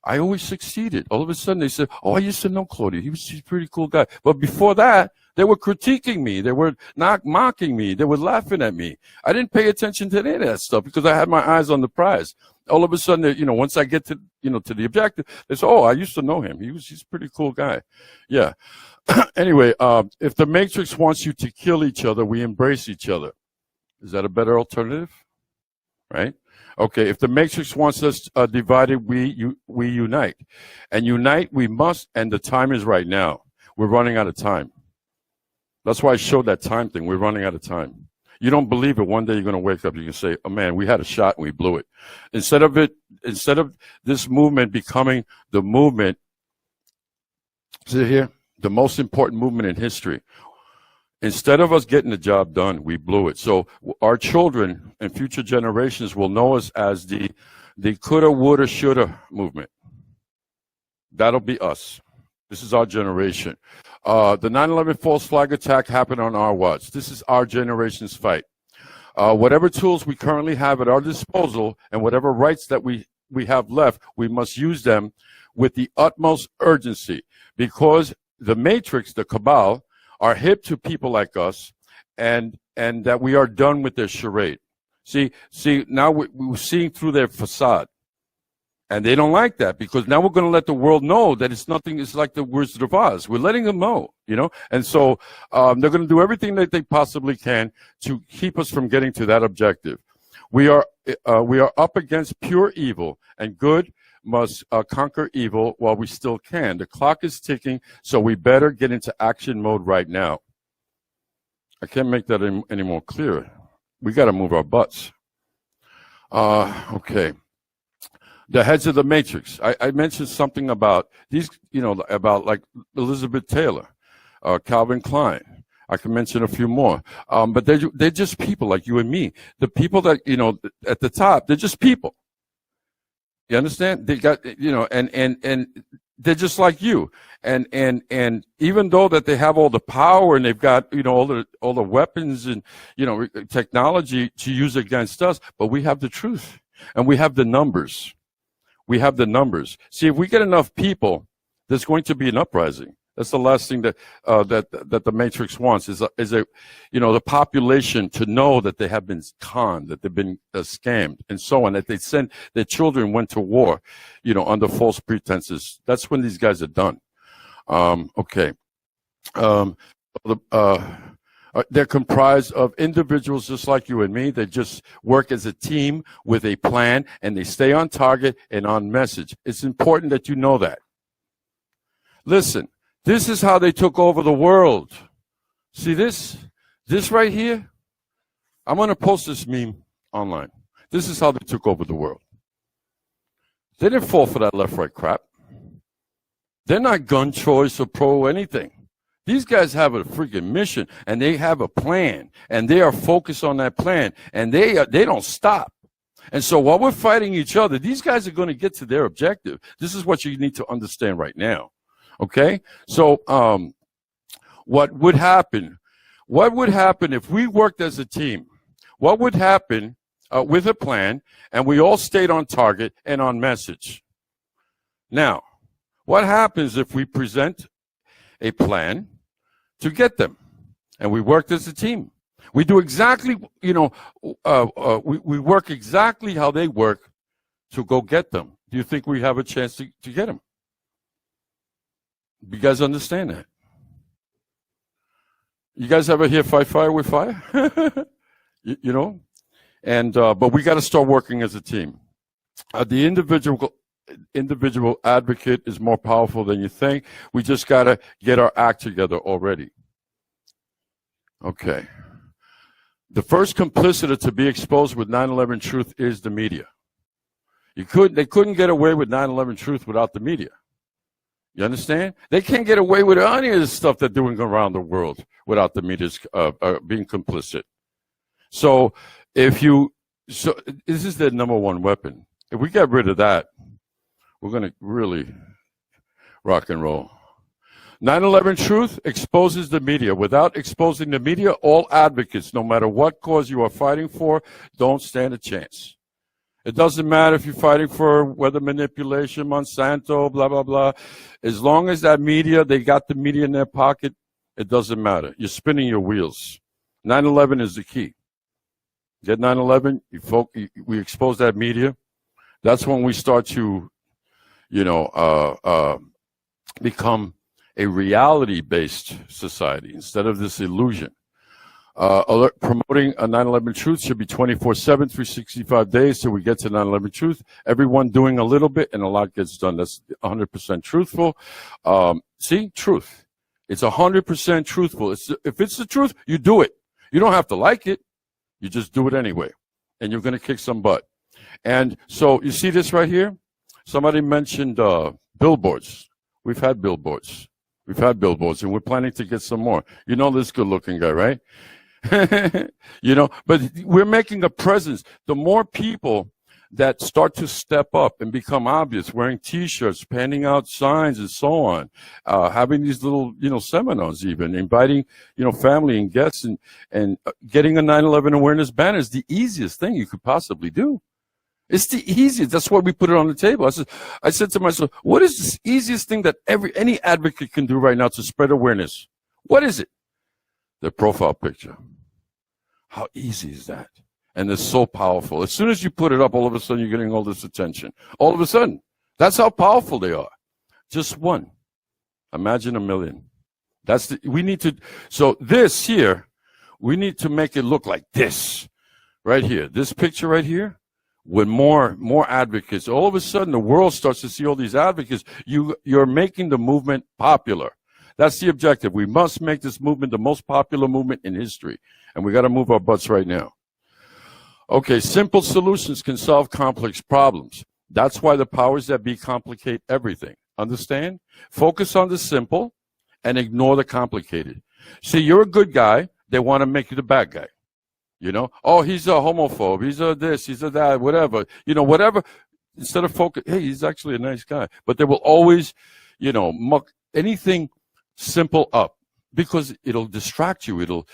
Speaker 4: I always succeeded. All of a sudden they said, "Oh, I used to know Claudio. He's a pretty cool guy." But before that, they were critiquing me. They were not mocking me. They were laughing at me. I didn't pay attention to any of that stuff because I had my eyes on the prize. All of a sudden, once I get to, to the objective, they say, "Oh, I used to know him. He's a pretty cool guy." Yeah. Anyway, if the Matrix wants you to kill each other, we embrace each other. Is that a better alternative? Right? Okay, if the Matrix wants us divided, we unite. And unite we must, and the time is right now. We're running out of time. That's why I showed that time thing. We're running out of time. You don't believe it. One day you're going to wake up, you can say, "Oh man, we had a shot and we blew it." Instead of this movement becoming the movement, see it here, the most important movement in history. Instead of us getting the job done, we blew it. So our children and future generations will know us as the coulda, woulda, shoulda movement. That'll be us. This is our generation. The 9/11 false flag attack happened on our watch. This is our generation's fight. Whatever tools we currently have at our disposal and whatever rights that we have left, we must use them with the utmost urgency, because the Matrix, the cabal, are hip to people like us, and that we are done with their charade. See, now we're seeing through their facade. And they don't like that, because now we're going to let the world know that it's nothing. It's like the Wizard of Oz. We're letting them know, And so they're going to do everything that they possibly can to keep us from getting to that objective. We are up against pure evil, and good must conquer evil while we still can. The clock is ticking, so we better get into action mode right now. I can't make that any more clear. We got to move our butts. Okay. The heads of the Matrix. I mentioned something about these, about like Elizabeth Taylor, Calvin Klein. I can mention a few more. But they're just people like you and me. The people that, at the top, they're just people. You understand? They got, and they're just like you. And even though that they have all the power and they've got, all the weapons and, technology to use against us, but we have the truth and we have the numbers. We have the numbers. See, if we get enough people, there's going to be an uprising. That's the last thing that the Matrix wants is the population to know that they have been conned, that they've been scammed, and so on. That they send their children went to war, under false pretenses. That's when these guys are done. Okay. They're comprised of individuals just like you and me. They just work as a team with a plan, and they stay on target and on message. It's important that you know that. Listen, this is how they took over the world. See this? This right here? I'm going to post this meme online. This is how they took over the world. They didn't fall for that left-right crap. They're not gun choice or pro anything. These guys have a freaking mission, and they have a plan, and they are focused on that plan, and they don't stop. And so while we're fighting each other, these guys are going to get to their objective. This is what you need to understand right now. Okay? So what would happen? What would happen if we worked as a team? What would happen with a plan, and we all stayed on target and on message? Now, what happens if we present a plan to get them, and we worked as a team? We do exactly, we work exactly how they work to go get them. Do you think we have a chance to get them? You guys understand that? You guys ever hear fight fire with fire? And but we got to start working as a team. The individual advocate is more powerful than you think. We just got to get our act together already. Okay. The first complicity to be exposed with 9/11 truth is the media. They couldn't get away with 9/11 truth without the media. You understand? They can't get away with any of the stuff they're doing around the world without the media's being complicit. So this is their number one weapon. If we get rid of that, we're going to really rock and roll. 9/11 truth exposes the media. Without exposing the media, all advocates, no matter what cause you are fighting for, don't stand a chance. It doesn't matter if you're fighting for weather manipulation, Monsanto, blah, blah, blah. As long as that media, they got the media in their pocket, it doesn't matter. You're spinning your wheels. 9/11 is the key. Get 9/11, we expose that media. That's when we start to, become a reality-based society instead of this illusion. Promoting a 9/11 truth should be 24/7, 365 days till we get to 9/11 truth. Everyone doing a little bit and a lot gets done. That's 100% truthful. See, truth. It's 100% truthful. If it's the truth, you do it. You don't have to like it. You just do it anyway. And you're going to kick some butt. And so you see this right here? Somebody mentioned billboards. We've had billboards. And we're planning to get some more. You know this good-looking guy, right? But we're making a presence. The more people that start to step up and become obvious, wearing T-shirts, handing out signs, and so on, having these little, seminars, even inviting, family and guests, and getting a 9/11 awareness banner is the easiest thing you could possibly do. It's the easiest. That's why we put it on the table. I said to myself, what is the easiest thing that any advocate can do right now to spread awareness? What is it? Their profile picture. How easy is that? And they're so powerful. As soon as you put it up, all of a sudden you're getting all this attention. All of a sudden. That's how powerful they are. Just one. Imagine 1 million. So this here, we need to make it look like this. Right here. This picture right here. With more advocates, all of a sudden the world starts to see all these advocates. You're making the movement popular. That's the objective. We must make this movement the most popular movement in history. And we got to move our butts right now. Okay, simple solutions can solve complex problems. That's why the powers that be complicate everything. Understand? Focus on the simple and ignore the complicated. See, you're a good guy. They want to make you the bad guy. Oh, he's a homophobe. He's a this, he's a that, whatever. Whatever. Instead of focus, hey, he's actually a nice guy. But they will always, muck anything simple up because it'll distract you. It'll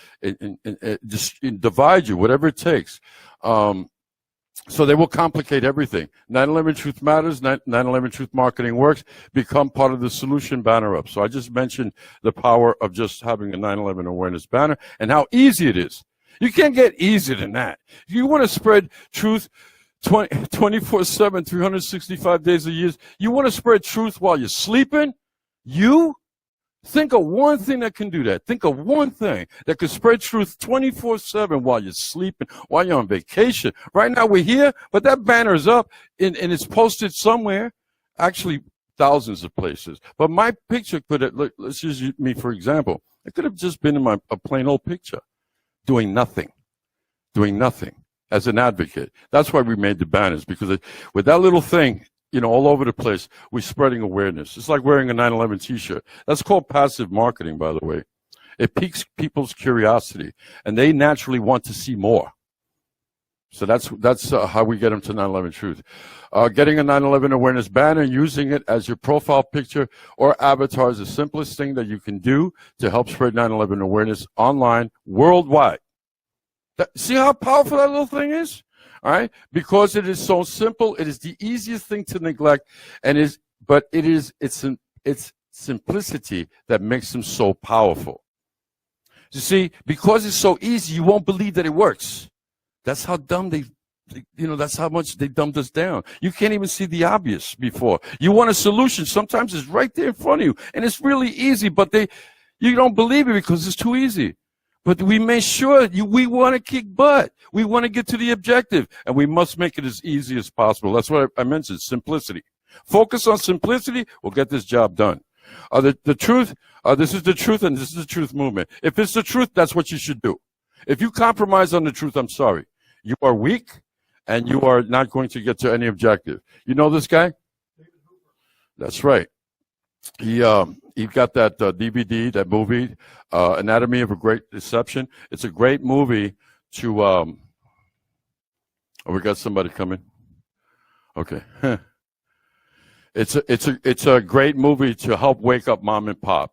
Speaker 4: divide you, whatever it takes. So they will complicate everything. 9/11 Truth Matters, 9/11 Truth Marketing Works, become part of the solution banner up. So I just mentioned the power of just having a 9/11 awareness banner and how easy it is. You can't get easier than that. If you want to spread truth 24/7, 365 days a year, you want to spread truth while you're sleeping, think of one thing that can do that. Think of one thing that could spread truth 24/7 while you're sleeping, while you're on vacation. Right now we're here, but that banner is up and it's posted somewhere, actually thousands of places. But my picture let's use me for example. It could have just been in a plain old picture. Doing nothing as an advocate. That's why we made the banners, because with that little thing, all over the place, we're spreading awareness. It's like wearing a 9/11 T-shirt. That's called passive marketing, by the way. It piques people's curiosity, and they naturally want to see more. So that's how we get them to 9/11 Truth. Getting a 9/11 awareness banner, using it as your profile picture or avatar is the simplest thing that you can do to help spread 9/11 awareness online, worldwide. See how powerful that little thing is? All right? Because it is so simple, it is the easiest thing to neglect, but it's simplicity that makes them so powerful. You see, because it's so easy, you won't believe that it works. That's how dumb that's how much they dumbed us down. You can't even see the obvious before. You want a solution. Sometimes it's right there in front of you, and it's really easy, but you don't believe it because it's too easy. But we make sure we want to kick butt. We want to get to the objective, and we must make it as easy as possible. That's what I mentioned, simplicity. Focus on simplicity. We'll get this job done. The truth, this is the truth, and this is the truth movement. If it's the truth, that's what you should do. If you compromise on the truth, I'm sorry. You are weak, and you are not going to get to any objective. You know this guy? That's right. He got that DVD, that movie, Anatomy of a Great Deception. It's a great movie to. Oh, we got somebody coming. Okay. It's a great movie to help wake up mom and pop.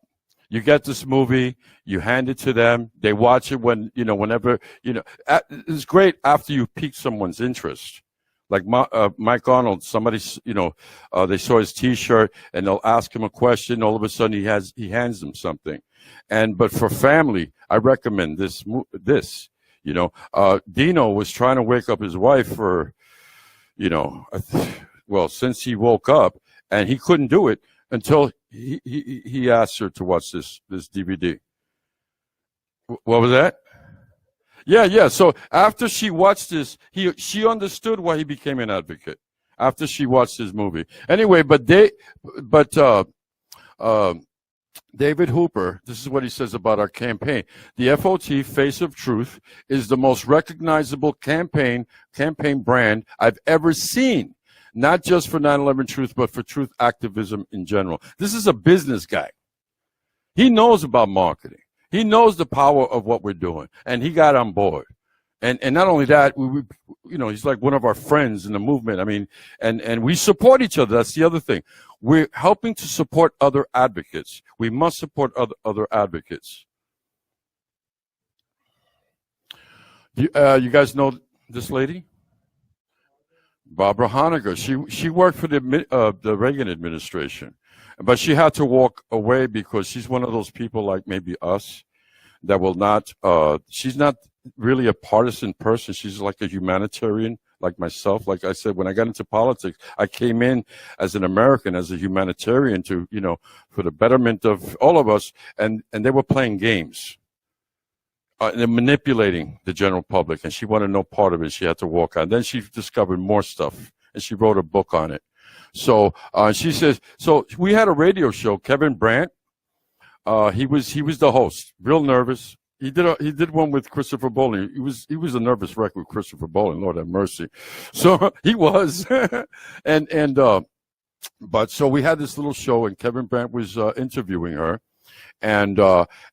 Speaker 4: You get this movie, you hand it to them, they watch it whenever, it's great after you pique someone's interest. Like Mike Arnold, somebody, they saw his T-shirt and they'll ask him a question. All of a sudden, he hands them something. But for family, I recommend this. Dino was trying to wake up his wife for, since he woke up, and he couldn't do it until he asked her to watch this DVD. What was that? Yeah. So after she watched this, she understood why he became an advocate after she watched this movie. Anyway, David Hooper, this is what he says about our campaign. The FOT, Face of Truth, is the most recognizable campaign brand I've ever seen. Not just for 9/11 Truth, but for truth activism in general. This is a business guy. He knows about marketing. He knows the power of what we're doing, and he got on board. And not only that, he's like one of our friends in the movement. I mean, and we support each other. That's the other thing. We're helping to support other advocates. We must support other advocates. You guys know this lady? Barbara Honegger. She worked for the Reagan administration, but she had to walk away because she's one of those people like maybe us that will not. She's not really a partisan person. She's like a humanitarian, like myself. Like I said, when I got into politics, I came in as an American, as a humanitarian to for the betterment of all of us, and they were playing games. They're manipulating the general public, and she wanted no part of it. She had to walk out. Then she discovered more stuff, and she wrote a book on it. So she says, so we had a radio show. Kevin Brandt, he was the host. Real nervous. He did one with Christopher Bollyn. He was a nervous wreck with Christopher Bollyn. Lord have mercy. So he was, but so we had this little show, and Kevin Brandt was interviewing her. And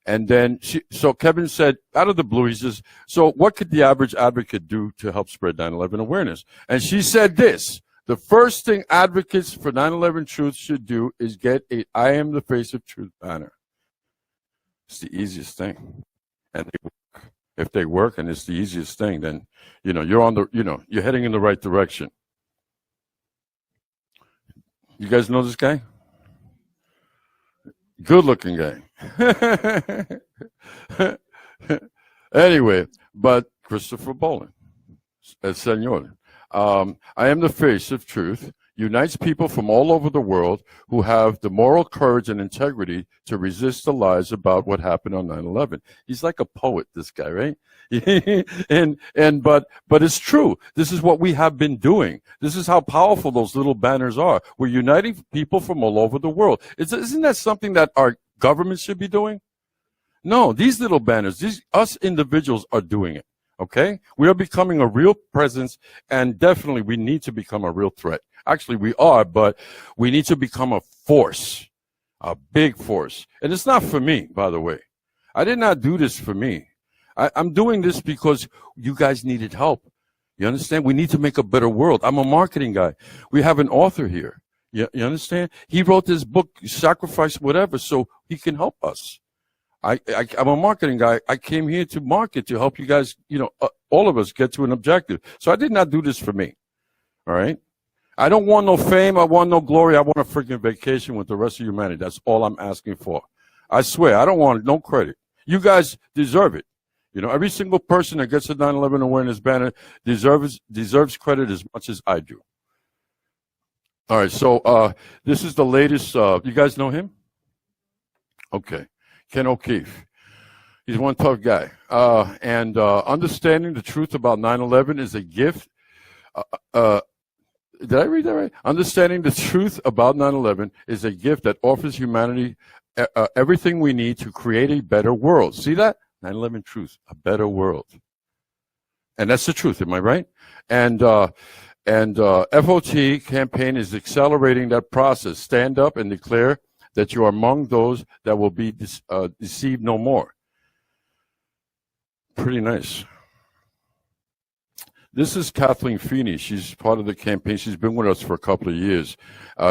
Speaker 4: then so Kevin said, out of the blue, he says, so what could the average advocate do to help spread 9/11 awareness? And she said this: the first thing advocates for 9/11 Truth should do is get a I Am the Face of Truth banner. It's the easiest thing. And if they work and it's the easiest thing, then, you're heading in the right direction. You guys know this guy? Good looking guy. Anyway, but Christopher Bollyn, Senor, I Am the Face of Truth, unites people from all over the world who have the moral courage and integrity to resist the lies about what happened on 9/11. He's like a poet, this guy, right? but it's true. This is what we have been doing. This is how powerful those little banners are. We're uniting people from all over the world. Isn't that something that our government should be doing? No, these little banners, us individuals are doing it. Okay? We are becoming a real presence, and definitely we need to become a real threat. Actually, we are, but we need to become a force, a big force. And it's not for me, by the way. I did not do this for me. I'm doing this because you guys needed help. You understand? We need to make a better world. I'm a marketing guy. We have an author here. You understand? He wrote this book, Sacrifice Whatever, so he can help us. I'm a marketing guy. I came here to market, to help you guys, all of us get to an objective. So I did not do this for me. All right? I don't want no fame. I want no glory. I want a freaking vacation with the rest of humanity. That's all I'm asking for. I swear, I don't want no credit. You guys deserve it. Every single person that gets a 9/11 awareness banner deserves credit as much as I do. All right, so this is the latest. You guys know him? Okay. Ken O'Keefe. He's one tough guy. And understanding the truth about 9/11 is a gift. Did I read that right? Understanding the truth about 9/11 is a gift that offers humanity everything we need to create a better world. See that? 9/11 truth, a better world. And that's the truth. Am I right? And FOT campaign is accelerating that process. Stand up and declare that you are among those that will be deceived no more. Pretty nice. This is Kathleen Feeney. She's part of the campaign. She's been with us for a couple of years.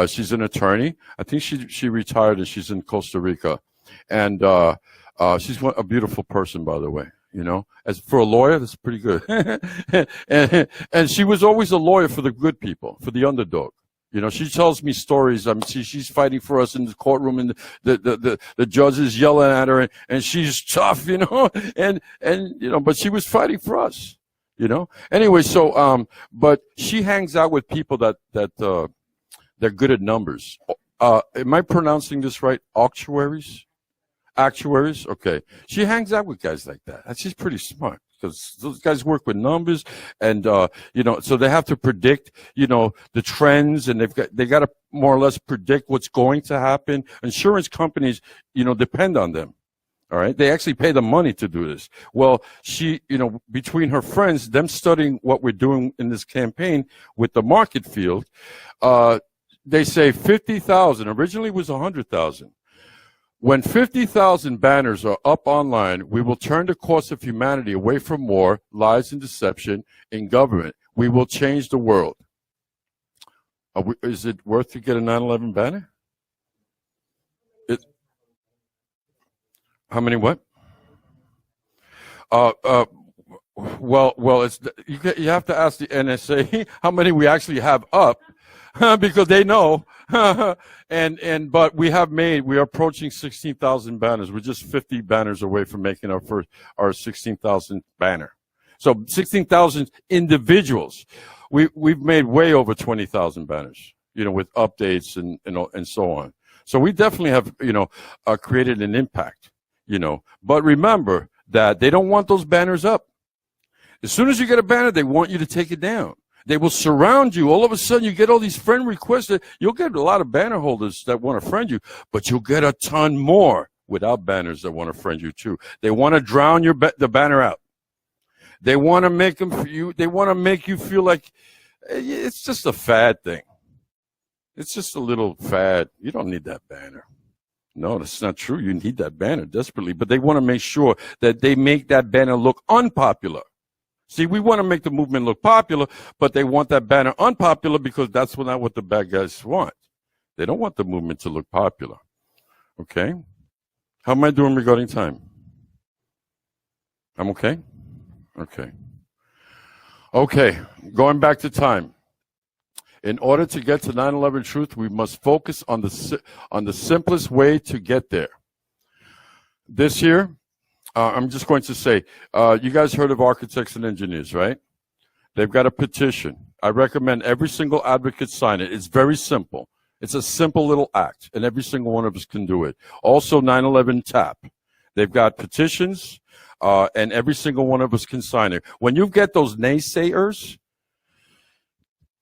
Speaker 4: She's an attorney. I think she retired and she's in Costa Rica. And she's a beautiful person, by the way. You know, as for a lawyer, that's pretty good. and she was always a lawyer for the good people, for the underdog. You know, she tells me stories. She's fighting for us in the courtroom, and the judge is yelling at her, and she's tough, you know, and you know, but she was fighting for us, you know. Anyway, so but she hangs out with people that they're good at numbers. Am I pronouncing this right? Actuaries? Okay. She hangs out with guys like that. And she's pretty smart because those guys work with numbers and, you know, so they have to predict, you know, the trends, and they got to more or less predict what's going to happen. Insurance companies, you know, depend on them. All right. They actually pay the money to do this. Well, she, you know, between her friends, them studying what we're doing in this campaign with the market field, they say 50,000. Originally it was 100,000. When 50,000 banners are up online, we will turn the course of humanity away from war, lies, and deception in government. We will change the world. Is it worth to get a 9/11 banner? How many what? Well, it's you have to ask the NSA how many we actually have up, because they know. But we are approaching 16,000 banners. We're just 50 banners away from making our 16,000th banner. So 16,000 individuals. We've made way over 20,000 banners, you know, with updates and so on. So we definitely have, you know, created an impact, you know. But remember that they don't want those banners up. As soon as you get a banner, they want you to take it down. They will surround you. All of a sudden, you get all these friend requests. You'll get a lot of banner holders that want to friend you, but you'll get a ton more without banners that want to friend you too. They want to drown the banner out. They want to make They want to make you feel like it's just a fad thing. It's just a little fad. You don't need that banner. No, that's not true. You need that banner desperately, but they want to make sure that they make that banner look unpopular. See, we want to make the movement look popular, but they want that banner unpopular because that's not what the bad guys want. They don't want the movement to look popular. Okay? How am I doing regarding time? I'm okay? Okay. Okay, going back to time. In order to get to 9/11 truth, we must focus on the simplest way to get there. This year, I'm just going to say, you guys heard of architects and engineers, right? They've got a petition. I recommend every single advocate sign it. It's very simple. It's a simple little act, and every single one of us can do it. Also, 9/11 TAP. They've got petitions, and every single one of us can sign it. When you get those naysayers,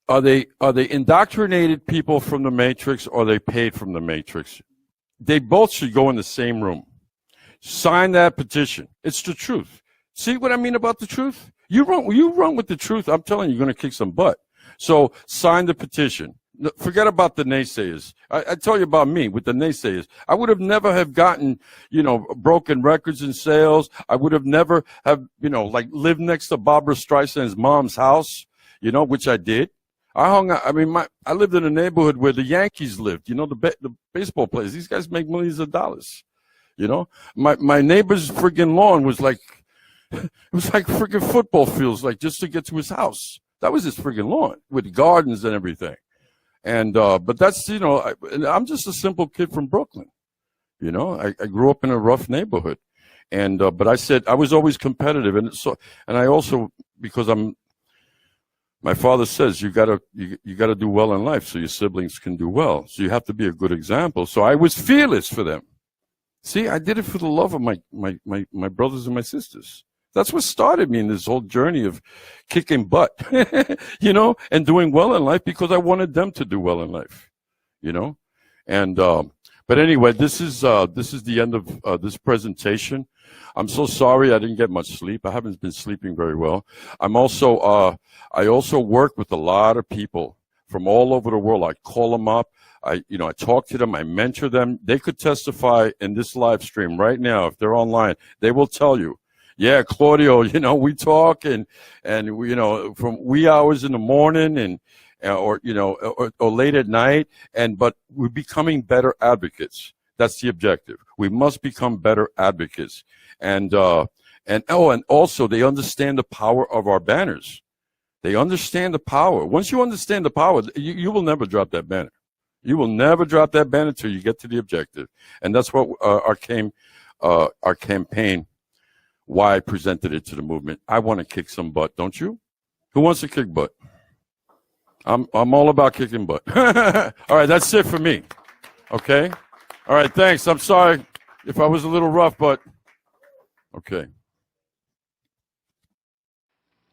Speaker 4: are they indoctrinated people from the Matrix, or are they paid from the Matrix? They both should go in the same room. Sign that petition. It's the truth. See what I mean about the truth? You run with the truth. I'm telling you, you're going to kick some butt. So sign the petition. Forget about the naysayers. I tell you about me with the naysayers. I would have never have gotten, you know, broken records in sales. I would have never have, you know, like lived next to Barbara Streisand's mom's house, you know, which I did. I lived in a neighborhood where the Yankees lived, you know, the baseball players. These guys make millions of dollars. You know, my neighbor's friggin' lawn was like, it was like friggin' football fields, like just to get to his house. That was his friggin' lawn with gardens and everything. And, but that's, you know, I'm just a simple kid from Brooklyn. You know, I grew up in a rough neighborhood. And, but I said, I was always competitive. And I also, because my father says you gotta do well in life so your siblings can do well. So you have to be a good example. So I was fearless for them. See, I did it for the love of my brothers and my sisters. That's what started me in this whole journey of kicking butt, you know, and doing well in life because I wanted them to do well in life, you know. And But anyway, this is the end of this presentation. I'm so sorry I didn't get much sleep. I haven't been sleeping very well. I'm also I also work with a lot of people from all over the world. I call them up. I talk to them. I mentor them. They could testify in this live stream right now if they're online. They will tell you, yeah, Claudio, we talk and we, from wee hours in the morning and or late at night, but we're becoming better advocates. That's the objective. We must become better advocates. And also they understand the power of our banners. They understand the power. Once you understand the power, you will never drop that banner. You will never drop that banner until you get to the objective. And that's what our campaign, why I presented it to the movement. I want to kick some butt, don't you? Who wants to kick butt? I'm all about kicking butt. All right, that's it for me. Okay? All right, thanks. I'm sorry if I was a little rough, but okay.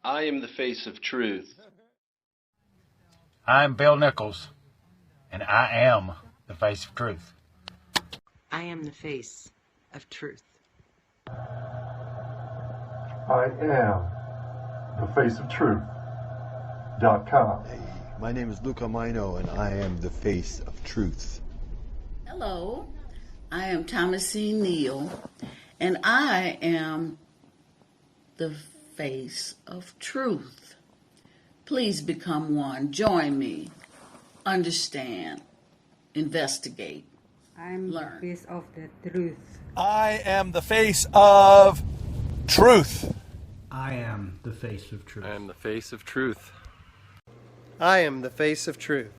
Speaker 5: I am the face of truth.
Speaker 6: I'm Bill Nichols, and I am the face of truth.
Speaker 7: I am the face of truth.
Speaker 8: I am the face of truth.com.
Speaker 9: Hey, my name is Luca Mino, and I am the face of truth.
Speaker 10: Hello, I am Thomasine Neal, and I am the face of truth. Please become one. Join me. Understand. Investigate.
Speaker 11: I'm
Speaker 10: Learn.
Speaker 11: the face of the truth.
Speaker 12: I am the face of truth.
Speaker 13: I am the face of truth.
Speaker 5: I am the face of truth.
Speaker 14: I am the face of truth.